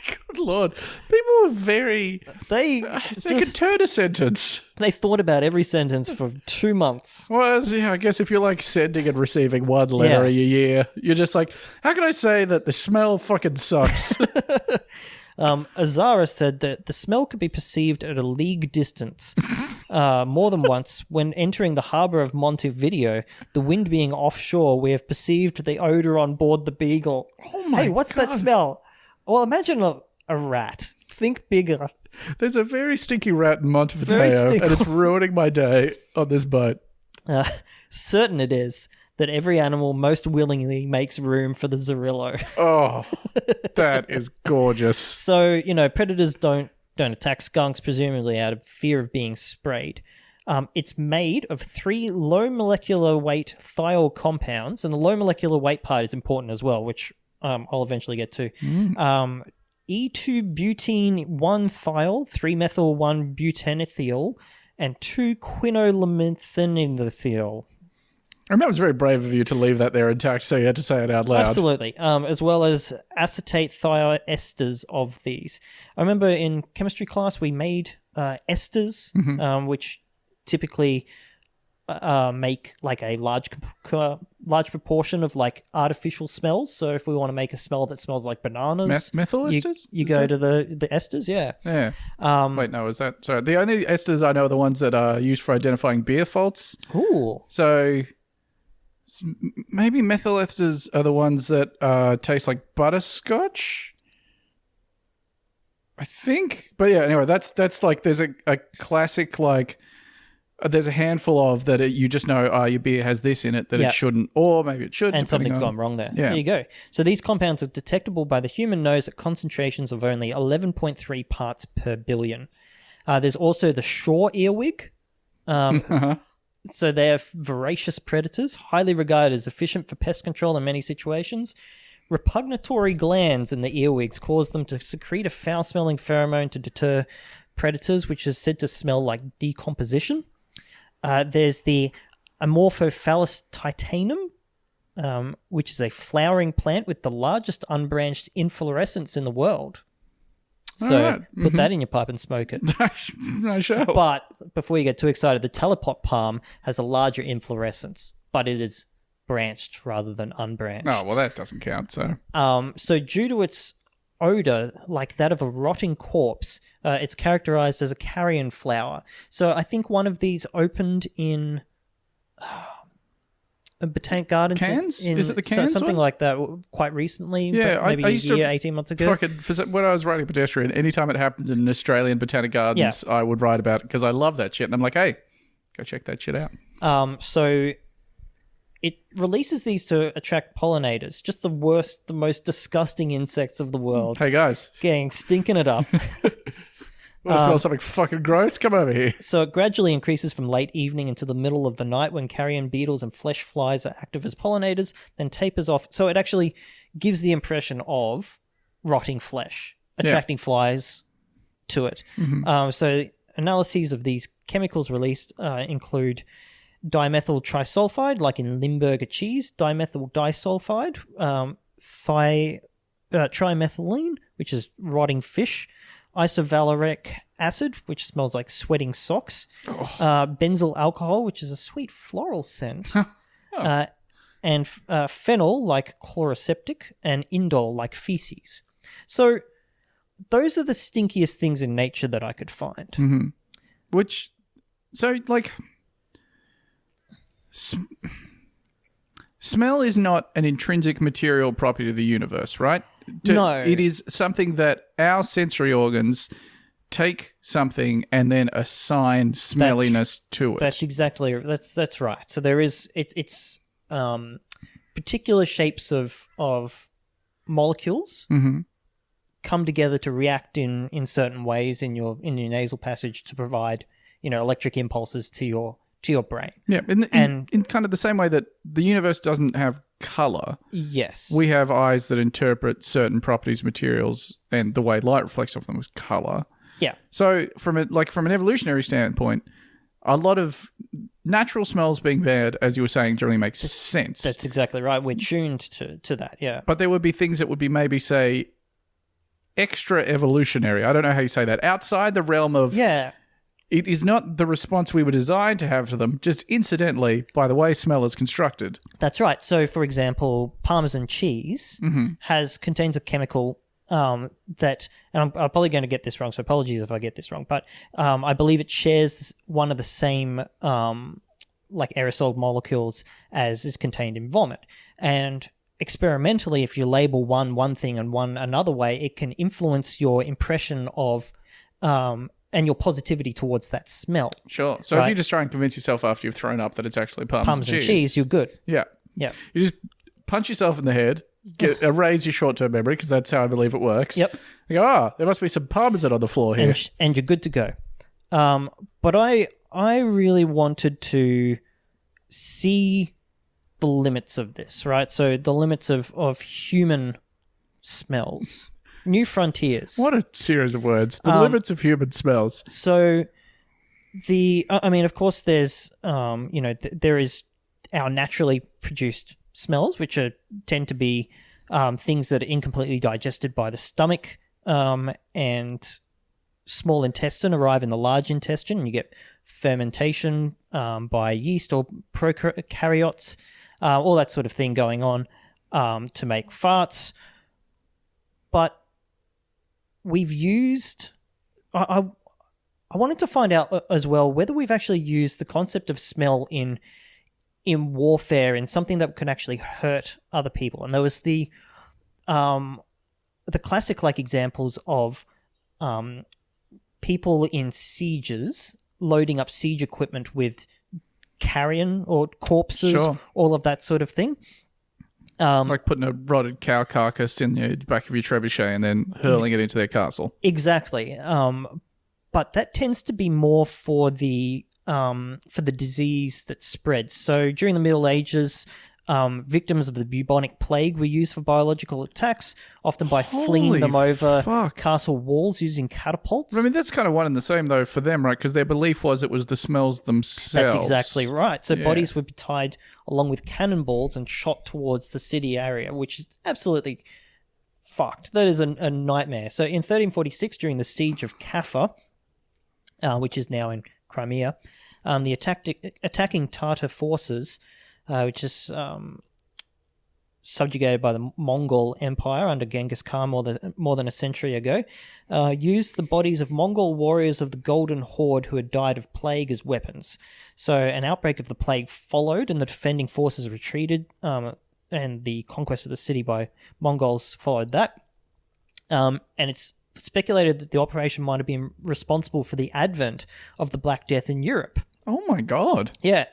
Good Lord. People were very... They could turn a sentence. They thought about every sentence for 2 months. Well, yeah, I guess if you're like sending and receiving one letter a year, you're just like, how can I say that the smell fucking sucks? Azara said that the smell could be perceived at a league distance more than once. When entering the harbour of Montevideo, the wind being offshore, we have perceived the odour on board the Beagle. Oh my Hey, what's God. that smell? Well, imagine a rat. Think bigger. There's a very stinky rat in Montevideo, Very stinky. and it's ruining my day on this boat. Certain it is that every animal most willingly makes room for the Zorillo. Oh, that is gorgeous. So, predators don't attack skunks, presumably out of fear of being sprayed. It's made of 3 low molecular weight thiol compounds, and the low molecular weight part is important as well, which I'll eventually get to. E2-butene 1 thiol, 3-methyl 1 butanethiol, and 2-quinolamethylmethiol. And that was very brave of you to leave that there intact, so you had to say it out loud. Absolutely. As well as acetate thioesters of these. I remember in chemistry class we made esters, which typically make like a large proportion of like artificial smells. So if we want to make a smell that smells like bananas, methyl esters? you go to the esters, yeah. Yeah. Wait, no, is that... Sorry, the only esters I know are the ones that are used for identifying beer faults. Ooh. So maybe methyl esters are the ones that taste like butterscotch, I think. But yeah, anyway, that's like there's a classic like there's a handful of that you just know your beer has this in it that it shouldn't, or maybe it should. And something's gone wrong there. Yeah. There you go. So these compounds are detectable by the human nose at concentrations of only 11.3 parts per billion. There's also the shore earwig. So they're voracious predators, highly regarded as efficient for pest control in many situations. Repugnatory glands in the earwigs cause them to secrete a foul-smelling pheromone to deter predators, which is said to smell like decomposition. There's the Amorphophallus titanum, which is a flowering plant with the largest unbranched inflorescence in the world. So put that in your pipe and smoke it. I shall. But before you get too excited, the telepot palm has a larger inflorescence, but it is branched rather than unbranched. Oh, well, that doesn't count, so... So due to its odor, like that of a rotting corpse, it's characterized as a carrion flower. So I think one of these opened in... Botanic Gardens. Cans? Is it the cans something one? like that quite recently, Yeah, but maybe I used a year, to 18 months ago. When I was writing Pedestrian, anytime it happened in an Australian Botanic Gardens, I would write about it because I love that shit. And I'm like, hey, go check that shit out. So it releases these to attract pollinators, just the worst, the most disgusting insects of the world. Hey, guys. Stinking it up. Want to smell something fucking gross? Come over here. So it gradually increases from late evening into the middle of the night when carrion beetles and flesh flies are active as pollinators, then tapers off. So it actually gives the impression of rotting flesh, attracting flies to it. So analyses of these chemicals released include dimethyl trisulfide, like in Limburger cheese, dimethyl disulfide, trimethylene, which is rotting fish, isovaleric acid, which smells like sweating socks, benzyl alcohol, which is a sweet floral scent, and phenol, like chloroseptic, and indole, like feces. So those are the stinkiest things in nature that I could find. Smell is not an intrinsic material property of the universe, right? No. It is something that our sensory organs take something and then assign smelliness to it. That's exactly that's right. So there is it's particular shapes of molecules come together to react in certain ways in your nasal passage to provide, electric impulses to your brain. Yeah, in kind of the same way that the universe doesn't have color. Yes. We have eyes that interpret certain properties of materials, and the way light reflects off them is color. Yeah. So from an evolutionary standpoint, a lot of natural smells being bad, as you were saying, generally makes sense. That's exactly right. We're tuned to that, yeah. But there would be things that would be maybe, say, extra evolutionary. I don't know how you say that. Outside the realm of... Yeah. It is not the response we were designed to have to them, just incidentally, by the way smell is constructed. That's right. So, for example, Parmesan cheese contains a chemical that, and I'm probably going to get this wrong, so apologies if I get this wrong, but I believe it shares one of the same aerosol molecules as is contained in vomit. And experimentally, if you label one thing and one another way, it can influence your impression of and your positivity towards that smell. Sure. So if you just try and convince yourself after you've thrown up that it's actually Parmesan cheese, you're good. Yeah. Yeah. You just punch yourself in the head, erase your short-term memory, because that's how I believe it works. Yep. You go, there must be some Parmesan on the floor here. And you're good to go. But I really wanted to see the limits of this, right? So the limits of human smells. New frontiers. What a series of words. The limits of human smells. So of course there's, there is our naturally produced smells, which tend to be things that are incompletely digested by the stomach and small intestine arrive in the large intestine, and you get fermentation by yeast or prokaryotes, all that sort of thing going on to make farts. But we've used... I wanted to find out as well whether we've actually used the concept of smell in warfare, in something that could actually hurt other people. And there was the classic examples of people in sieges loading up siege equipment with carrion or corpses, all of that sort of thing. Like putting a rotted cow carcass in the back of your trebuchet and then hurling it into their castle. Exactly. But that tends to be more for the disease that spreads. So during the Middle Ages, victims of the bubonic plague were used for biological attacks, often by flinging them over castle walls using catapults. I mean, that's kind of one and the same, though, for them, right? Because their belief was it was the smells themselves. That's exactly right. So bodies would be tied along with cannonballs and shot towards the city area, which is absolutely fucked. That is a nightmare. So in 1346, during the siege of Kaffa, which is now in Crimea, the attacking Tatar forces, which is subjugated by the Mongol Empire under Genghis Khan more than a century ago, used the bodies of Mongol warriors of the Golden Horde who had died of plague as weapons. So an outbreak of the plague followed, and the defending forces retreated, and the conquest of the city by Mongols followed that. And it's speculated that the operation might have been responsible for the advent of the Black Death in Europe. Oh my God. Yeah.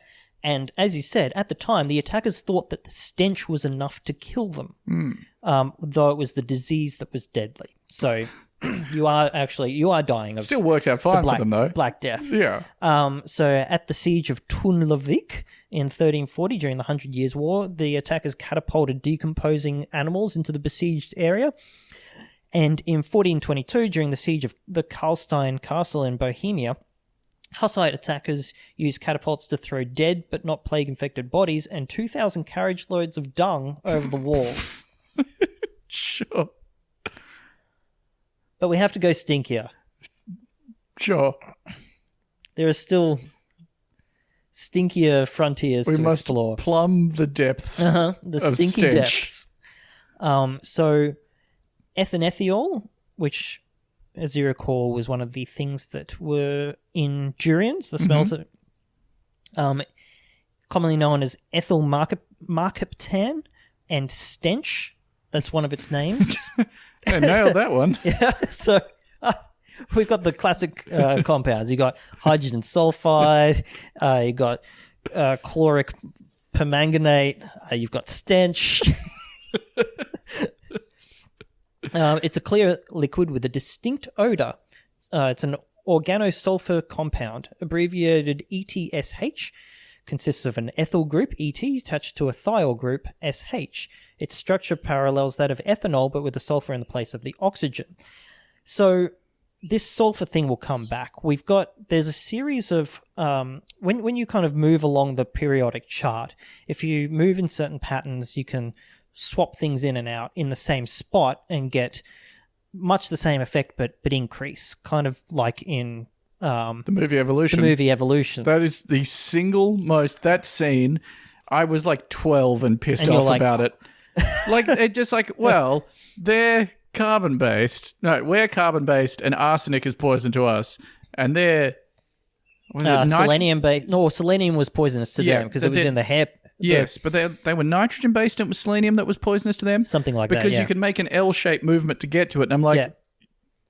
And as you said, at the time, the attackers thought that the stench was enough to kill them, though it was the disease that was deadly. So you are dying of... Still worked out fine for them, though. Black Death. Yeah. So at the siege of Tunlavik in 1340, during the 100 Years' War, the attackers catapulted decomposing animals into the besieged area. And in 1422, during the siege of the Karlstein Castle in Bohemia, Hussite attackers used catapults to throw dead but not plague-infected bodies and 2,000 carriage loads of dung over the walls. Sure. But we have to go stinkier. Sure. There are still stinkier frontiers to explore. We must plumb the depths the of stinky stench. depths. So ethanethiol, which, as you recall, was one of the things that were in durians, the smells that commonly known as ethyl markaptan and stench. That's one of its names. I nailed that one. Yeah, so we've got the classic compounds. You got hydrogen sulfide, you got chloric permanganate, you've got stench. It's a clear liquid with a distinct odor. It's an organosulfur compound, abbreviated ETSH, consists of an ethyl group, ET, attached to a thiol group, SH. Its structure parallels that of ethanol, but with the sulfur in the place of the oxygen. So this sulfur thing will come back. There's a series of, when you kind of move along the periodic chart, if you move in certain patterns, you can swap things in and out in the same spot and get much the same effect, but increase, kind of like in the movie Evolution. The movie Evolution. That is the single most, that scene, I was like 12 and pissed off about it. Like, it just like, well, they're carbon-based. No, we're carbon-based and arsenic is poison to us. And they're... selenium-based. No, selenium was poisonous to them because it was in the hair... Yes, but they were nitrogen-based and it was selenium that was poisonous to them. Something like that, Because you can make an L-shaped movement to get to it. And I'm like,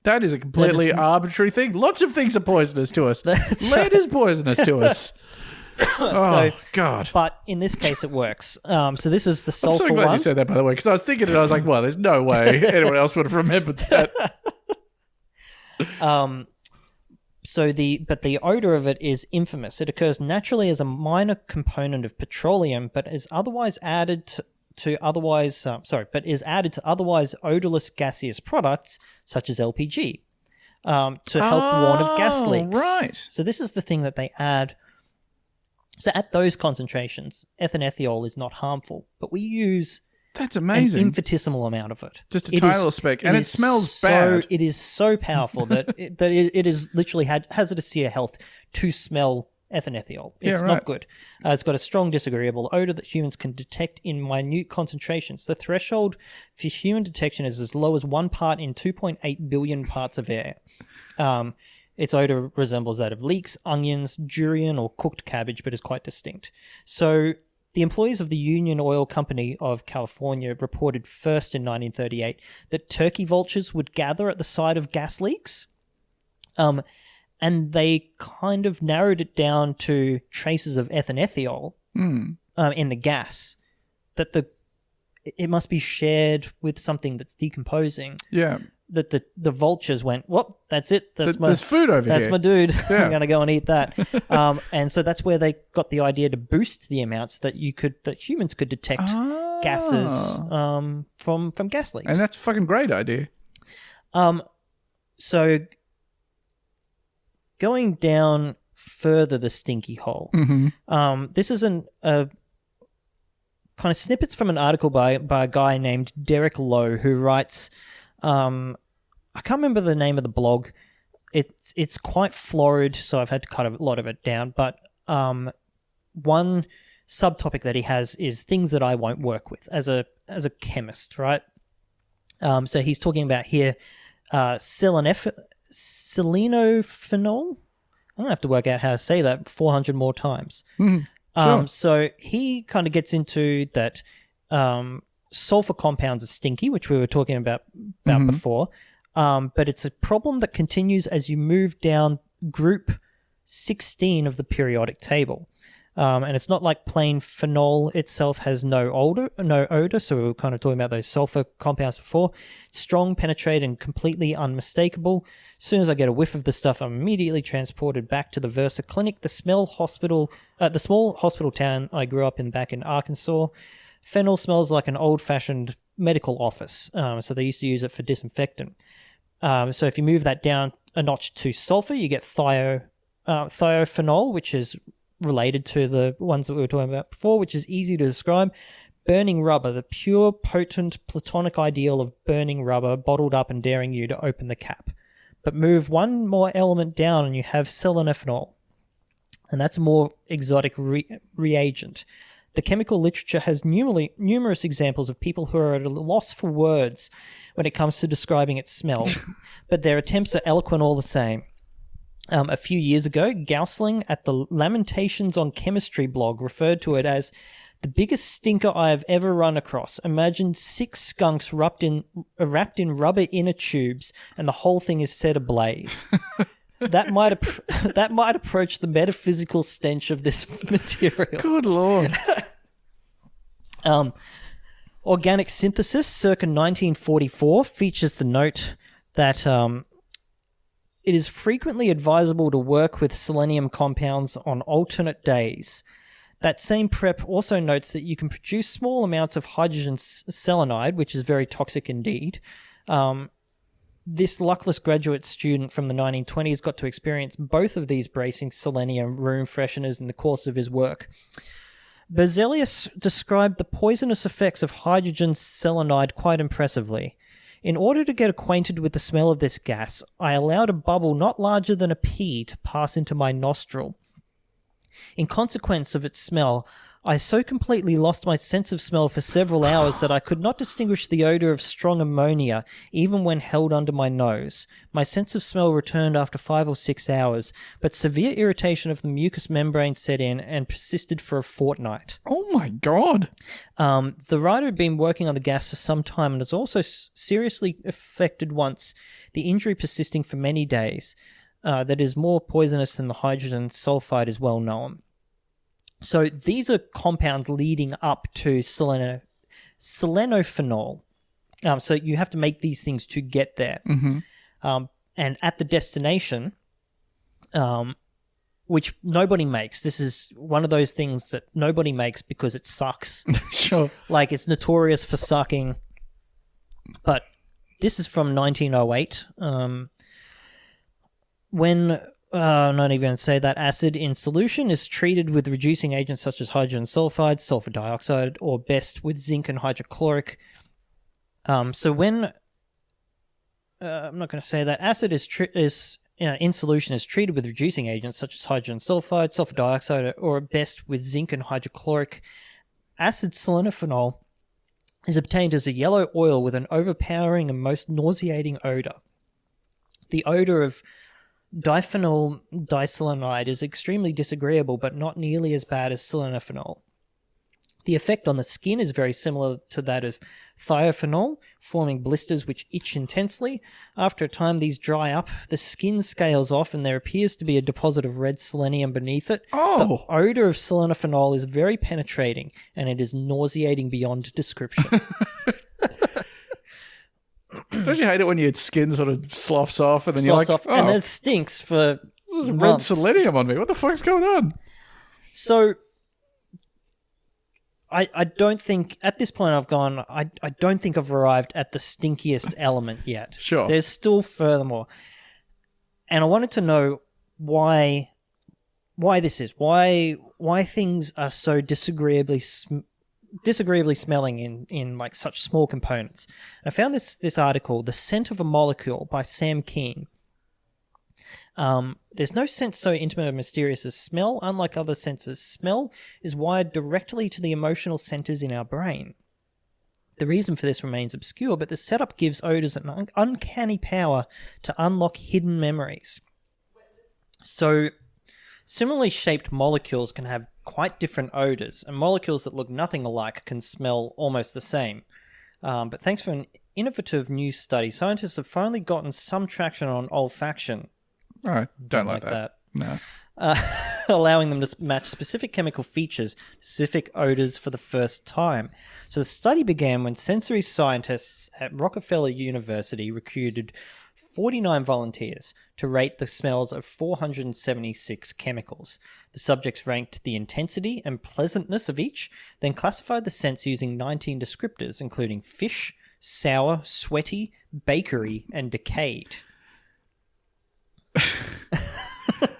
that is a completely arbitrary thing. Lots of things are poisonous to us. Lead is poisonous to us. God. But in this case, it works. So this is the sulfur one. I'm so glad you said that, by the way, because I was thinking it. I was like, well, there's no way anyone else would have remembered that. But the odor of it is infamous. It occurs naturally as a minor component of petroleum, but is otherwise added to otherwise odorless gaseous products such as LPG to help warn of gas leaks. Right. So this is the thing that they add. So at those concentrations, ethanethiol is not harmful, but we use That's amazing. An infinitesimal amount of it. Just a tiny little speck. And it smells bad. It is so powerful that it is literally hazardous to your health to smell ethanethiol. It's not good. It's got a strong disagreeable odor that humans can detect in minute concentrations. The threshold for human detection is as low as 1 part in 2.8 billion parts of air. Its odor resembles that of leeks, onions, durian, or cooked cabbage, but is quite distinct. So the employees of the Union Oil Company of California reported first in 1938 that turkey vultures would gather at the site of gas leaks. And they kind of narrowed it down to traces of ethanethiol in the gas. That it must be shared with something that's decomposing. Yeah. That the vultures went, well, that's it. There's food over here. That's my dude. Yeah. I'm going to go and eat that. And so that's where they got the idea to boost the amounts that humans could detect gases from gas leaks. And that's a fucking great idea. So going down further the stinky hole, this is kind of snippets from an article by a guy named Derek Lowe who writes... I can't remember the name of the blog. It's quite florid, so I've had to cut a lot of it down. But one subtopic that he has is things that I won't work with as a chemist, right? So he's talking about here selenophenol. I'm gonna have to work out how to say that 400 more times. Sure. So he kind of gets into that. Sulfur compounds are stinky, which we were talking about before, but it's a problem that continues as you move down group 16 of the periodic table. And it's not like plain phenol itself has no odor, so we were kind of talking about those sulfur compounds before. Strong, penetrate, and completely unmistakable. As soon as I get a whiff of the stuff, I'm immediately transported back to the Versa Clinic, the small hospital town I grew up in back in Arkansas. Phenol smells like an old-fashioned medical office, so they used to use it for disinfectant. So if you move that down a notch to sulfur, you get thiophenol, which is related to the ones that we were talking about before, which is easy to describe. Burning rubber, the pure, potent, platonic ideal of burning rubber bottled up and daring you to open the cap. But move one more element down and you have selenophenol, and that's a more exotic reagent. The chemical literature has numerous examples of people who are at a loss for words when it comes to describing its smell, but their attempts are eloquent all the same. A few years ago, Gausling at the Lamentations on Chemistry blog referred to it as the biggest stinker I have ever run across. Imagine 6 skunks wrapped in rubber inner tubes, and the whole thing is set ablaze. That might approach the metaphysical stench of this material. Good Lord. Organic Synthesis, circa 1944, features the note that it is frequently advisable to work with selenium compounds on alternate days. That same prep also notes that you can produce small amounts of hydrogen selenide, which is very toxic indeed. This luckless graduate student from the 1920s got to experience both of these bracing selenium room fresheners in the course of his work. Berzelius described the poisonous effects of hydrogen selenide quite impressively. In order to get acquainted with the smell of this gas, I allowed a bubble not larger than a pea to pass into my nostril. In consequence of its smell, I so completely lost my sense of smell for several hours that I could not distinguish the odor of strong ammonia, even when held under my nose. My sense of smell returned after 5 or 6 hours, but severe irritation of the mucous membrane set in and persisted for a fortnight. Oh my God. The writer had been working on the gas for some time and has also seriously affected once, the injury persisting for many days. That is more poisonous than the hydrogen sulfide is well known. So these are compounds leading up to selenophenol. So you have to make these things to get there. Mm-hmm. And at the destination, which nobody makes. This is one of those things that nobody makes because it sucks. Sure. Like, it's notorious for sucking. But this is from 1908. When... I'm not even going to say that acid in solution is treated with reducing agents such as hydrogen sulfide, sulfur dioxide, or best with zinc and hydrochloric. So when I'm not going to say that acid is in solution is treated with reducing agents such as hydrogen sulfide, sulfur dioxide, or best with zinc and hydrochloric acid, selenophenol is obtained as a yellow oil with an overpowering and most nauseating odor. The odor of diphenyl diselenide is extremely disagreeable, but not nearly as bad as selenophenol. The effect on the skin is very similar to that of thiophenol, forming blisters which itch intensely. After a time, these dry up, the skin scales off, and there appears to be a deposit of red selenium beneath it. Oh! The odor of selenophenol is very penetrating, and it is nauseating beyond description. Don't you hate it when your skin sort of sloughs off and then you're like, off, and then it stinks for this is red months. selenium on me. What the fuck's going on? So, I don't think, at this point I don't think I've arrived at the stinkiest element yet. Sure. There's still furthermore. And I wanted to know why this is. Why things are so disagreeably smelling in like such small components. I found this article, The Scent of a Molecule by Sam Keane. There's no sense so intimate and mysterious as smell. Unlike other senses, smell is wired directly to the emotional centers in our brain. The reason for this remains obscure, but the setup gives odors an uncanny power to unlock hidden memories. So, similarly shaped molecules can have quite different odors, and molecules that look nothing alike can smell almost the same. But thanks for an innovative new study, scientists have finally gotten some traction on olfaction. I don't like that. No. Allowing them to match specific chemical features, specific odors for the first time. So the study began when sensory scientists at Rockefeller University recruited 49 volunteers to rate the smells of 476 chemicals. The subjects ranked the intensity and pleasantness of each, then classified the scents using 19 descriptors, including fish, sour, sweaty, bakery, and decayed.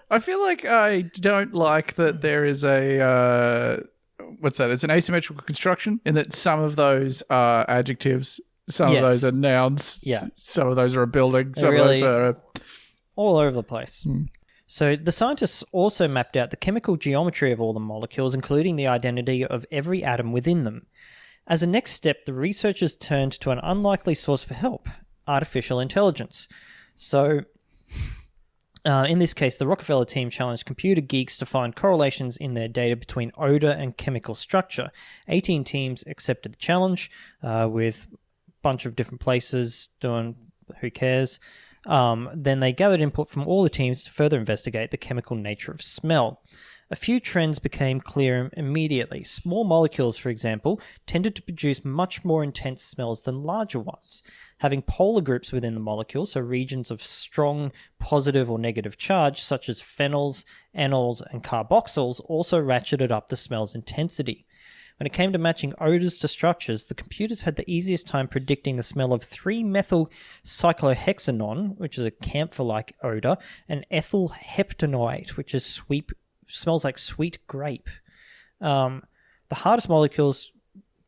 I feel like I don't like that there is a... what's that? It's an asymmetrical construction in that some of those are adjectives, some of those are nouns, some of those are a building, some of those are... all over the place. So the scientists also mapped out the chemical geometry of all the molecules, including the identity of every atom within them. As a next step, the researchers turned to an unlikely source for help, artificial intelligence. So... in this case, the Rockefeller team challenged computer geeks to find correlations in their data between odor and chemical structure. 18 teams accepted the challenge with a bunch of different places doing who cares. Then they gathered input from all the teams to further investigate the chemical nature of smell. A few trends became clear immediately. Small molecules, for example, tended to produce much more intense smells than larger ones. Having polar groups within the molecule, so regions of strong positive or negative charge, such as phenols, anols, and carboxyls, also ratcheted up the smell's intensity. When it came to matching odors to structures, the computers had the easiest time predicting the smell of 3-methyl cyclohexanone, which is a camphor-like odor, and ethyl heptanoate, which is smells like sweet grape. The hardest molecules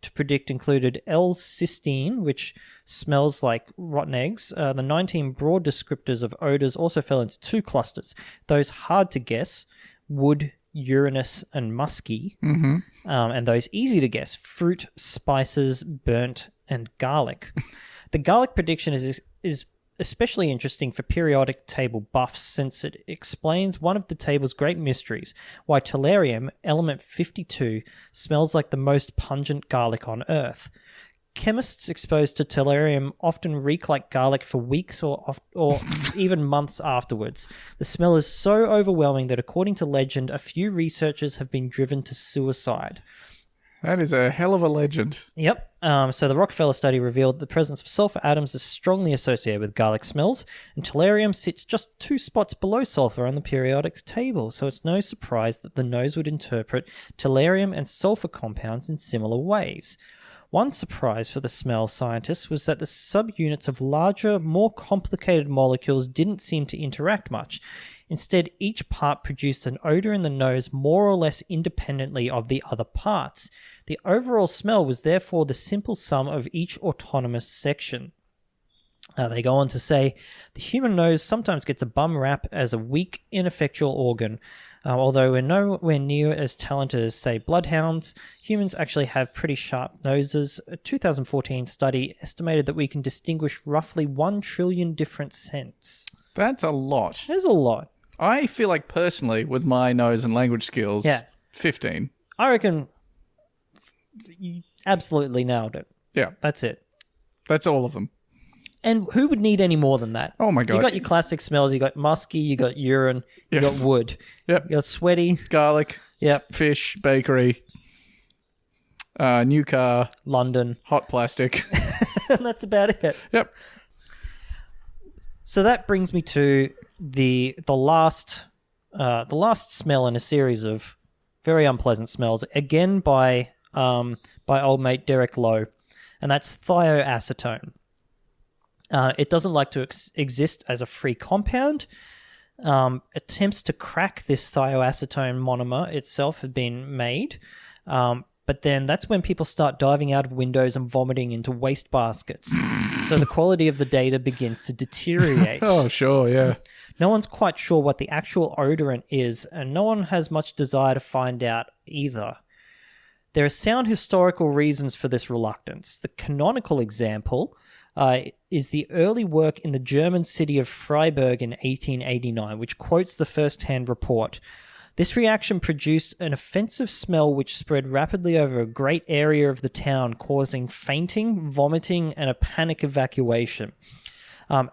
to predict included L-cysteine, which smells like rotten eggs. The 19 broad descriptors of odors also fell into 2 clusters. Those hard to guess, wood, Uranus, and musky, and those easy to guess, fruit, spices, burnt, and garlic. The garlic prediction is especially interesting for periodic table buffs, since it explains one of the table's great mysteries, why tellurium, element 52, smells like the most pungent garlic on Earth. Chemists exposed to tellurium often reek like garlic for weeks or even months afterwards. The smell is so overwhelming that, according to legend, a few researchers have been driven to suicide. That is a hell of a legend. Yep. So the Rockefeller study revealed that the presence of sulfur atoms is strongly associated with garlic smells, and tellurium sits just 2 spots below sulfur on the periodic table, so it's no surprise that the nose would interpret tellurium and sulfur compounds in similar ways. One surprise for the smell scientists was that the subunits of larger, more complicated molecules didn't seem to interact much. Instead, each part produced an odor in the nose more or less independently of the other parts. The overall smell was therefore the simple sum of each autonomous section. They go on to say, the human nose sometimes gets a bum rap as a weak, ineffectual organ. Although we're nowhere near as talented as, say, bloodhounds, humans actually have pretty sharp noses. A 2014 study estimated that we can distinguish roughly 1 trillion different scents. That's a lot. There's a lot. I feel like, personally, with my nose and language skills, 15. I reckon you absolutely nailed it. Yeah. That's it. That's all of them. And who would need any more than that? Oh my God. You got your classic smells. You got musky, you got urine, you got wood. Yep. You got sweaty. Garlic. Yep. Fish, bakery, new car. London. Hot plastic. And that's about it. Yep. So that brings me to the last smell in a series of very unpleasant smells, again by old mate Derek Lowe, and that's thioacetone. It doesn't like to exist as a free compound. Attempts to crack this thioacetone monomer itself have been made, but then that's when people start diving out of windows and vomiting into waste baskets. So the quality of the data begins to deteriorate. Oh, sure, yeah. No one's quite sure what the actual odorant is, and no one has much desire to find out either. There are sound historical reasons for this reluctance. The canonical example is the early work in the German city of Freiburg in 1889, which quotes the first-hand report. This reaction produced an offensive smell which spread rapidly over a great area of the town, causing fainting, vomiting, and a panic evacuation. And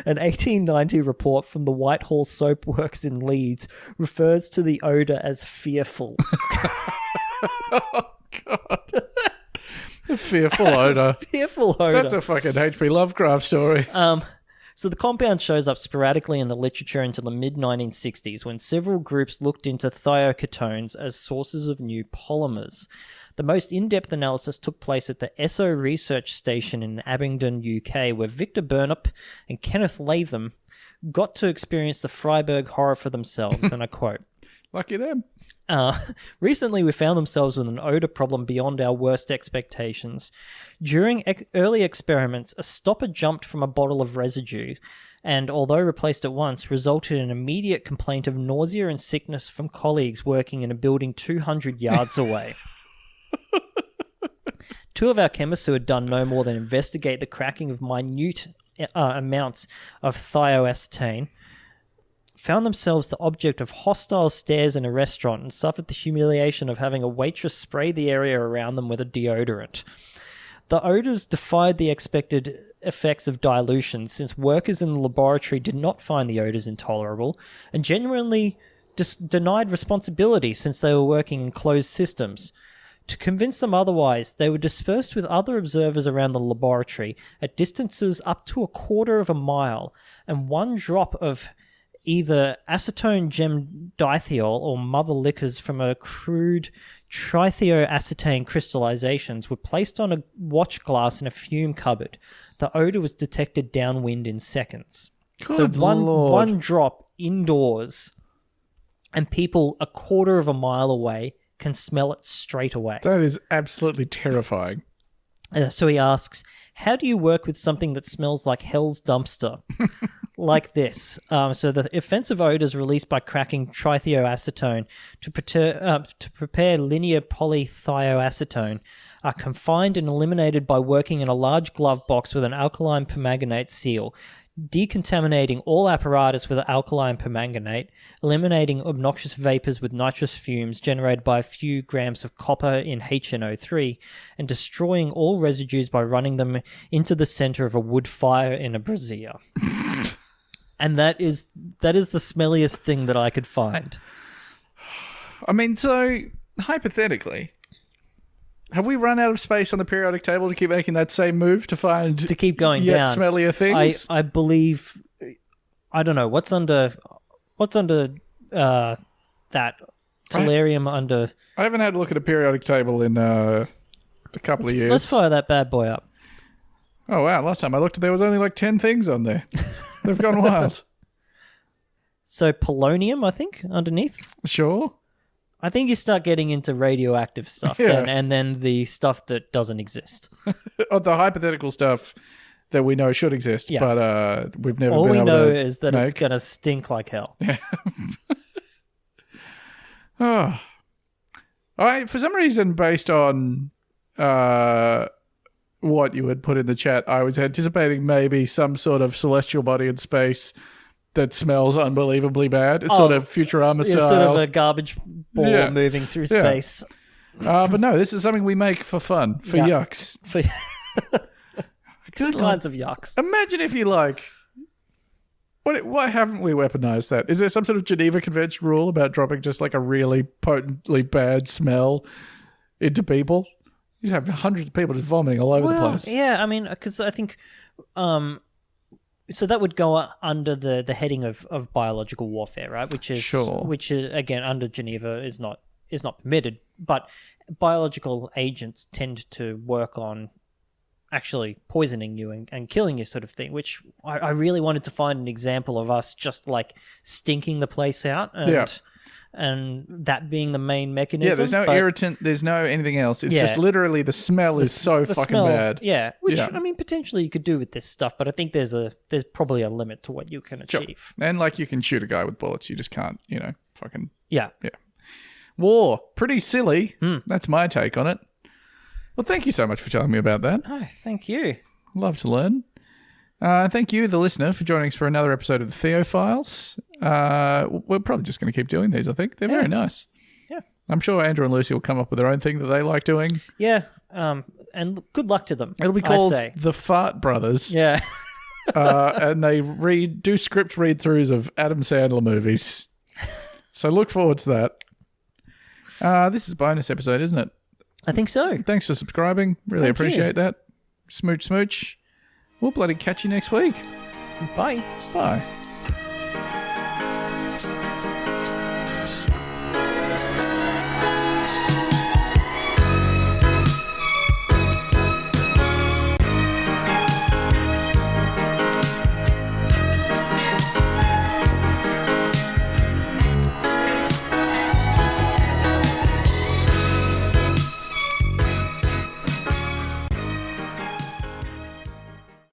an 1890 report from the Whitehall Soap Works in Leeds refers to the odour as fearful. Oh, God. A fearful odour. Fearful odour. That's a fucking H.P. Lovecraft story. So the compound shows up sporadically in the literature until the mid-1960s, when several groups looked into thioketones as sources of new polymers. The most in-depth analysis took place at the Esso Research Station in Abingdon, UK, where Victor Burnup and Kenneth Latham got to experience the Freiburg horror for themselves, and I quote, Lucky them. Recently, we found themselves with an odor problem beyond our worst expectations. During early experiments, a stopper jumped from a bottle of residue and, although replaced at once, resulted in immediate complaint of nausea and sickness from colleagues working in a building 200 yards away. 2 of our chemists, who had done no more than investigate the cracking of minute amounts of thioacetane, found themselves the object of hostile stares in a restaurant and suffered the humiliation of having a waitress spray the area around them with a deodorant. The odours defied the expected effects of dilution, since workers in the laboratory did not find the odours intolerable and genuinely denied responsibility since they were working in closed systems. To convince them otherwise, they were dispersed with other observers around the laboratory at distances up to a quarter of a mile, and one drop of either acetone gem dithiol or mother liquors from a crude trithioacetane crystallizations were placed on a watch glass in a fume cupboard. The odor was detected downwind in seconds. Good so Lord. one drop indoors, and people a quarter of a mile away can smell it straight away. That is absolutely terrifying. So he asks, how do you work with something that smells like hell's dumpster? Like this. So the offensive odors released by cracking trithioacetone to prepare linear polythioacetone are confined and eliminated by working in a large glove box with an alkaline permanganate seal, decontaminating all apparatus with alkaline permanganate, eliminating obnoxious vapors with nitrous fumes generated by a few grams of copper in HNO3, and destroying all residues by running them into the center of a wood fire in a brazier. And that is the smelliest thing that I could find. I mean, so hypothetically, have we run out of space on the periodic table to keep making that same move to find To keep going yet down. smellier things? I believe, I don't know, what's under that tellurium under... I haven't had a look at a periodic table in a couple of years. Let's fire that bad boy up. Oh, wow. Last time I looked, there was only like 10 things on there. They've gone wild. So polonium, I think, underneath. Sure. I think you start getting into radioactive stuff Yeah. and then the stuff that doesn't exist. Oh, the hypothetical stuff that we know should exist, Yeah. but we've never All been we able know to is that it's going to stink like hell. Oh. For some reason, based on what you had put in the chat, I was anticipating maybe some sort of celestial body in space that smells unbelievably bad. It's sort of Futurama It's style. sort of a garbage ball Yeah. moving through Yeah. space. But no, this is something we make for fun, for Yeah. yucks. For two kinds of yucks. Imagine if you why haven't we weaponized that? Is there some sort of Geneva Convention rule about dropping just like a really potently bad smell into people? You have hundreds of people just vomiting all over the place. Yeah, I mean, because I think, so that would go under the heading of biological warfare, right? Which is Sure. which is again under Geneva is not permitted, but biological agents tend to work on actually poisoning you and killing you, sort of thing. Which I really wanted to find an example of us just like stinking the place out and that being the main mechanism. Yeah, there's no irritant, there's no anything else. It's just literally the smell is so the fucking smell, bad. Yeah, which Yeah. I mean, potentially you could do with this stuff, but I think there's probably a limit to what you can achieve. And like you can shoot a guy with bullets, you just can't, fucking... Yeah. War, pretty silly. Hmm. That's my take on it. Well, thank you so much for telling me about that. Oh, thank you. Love to learn. Thank you, the listener, for joining us for another episode of the Theo Philes. We're probably just going to keep doing these, I think. They're very nice. Yeah. I'm sure Andrew and Lucy will come up with their own thing that they like doing. Yeah. And good luck to them. It'll be called I say. The Fart Brothers. Yeah. And they do script read-throughs of Adam Sandler movies. So look forward to that. This is a bonus episode, isn't it? I think so. Thanks for subscribing. Really Thank appreciate that. Smooch, smooch. We'll bloody catch you next week. Bye. Bye.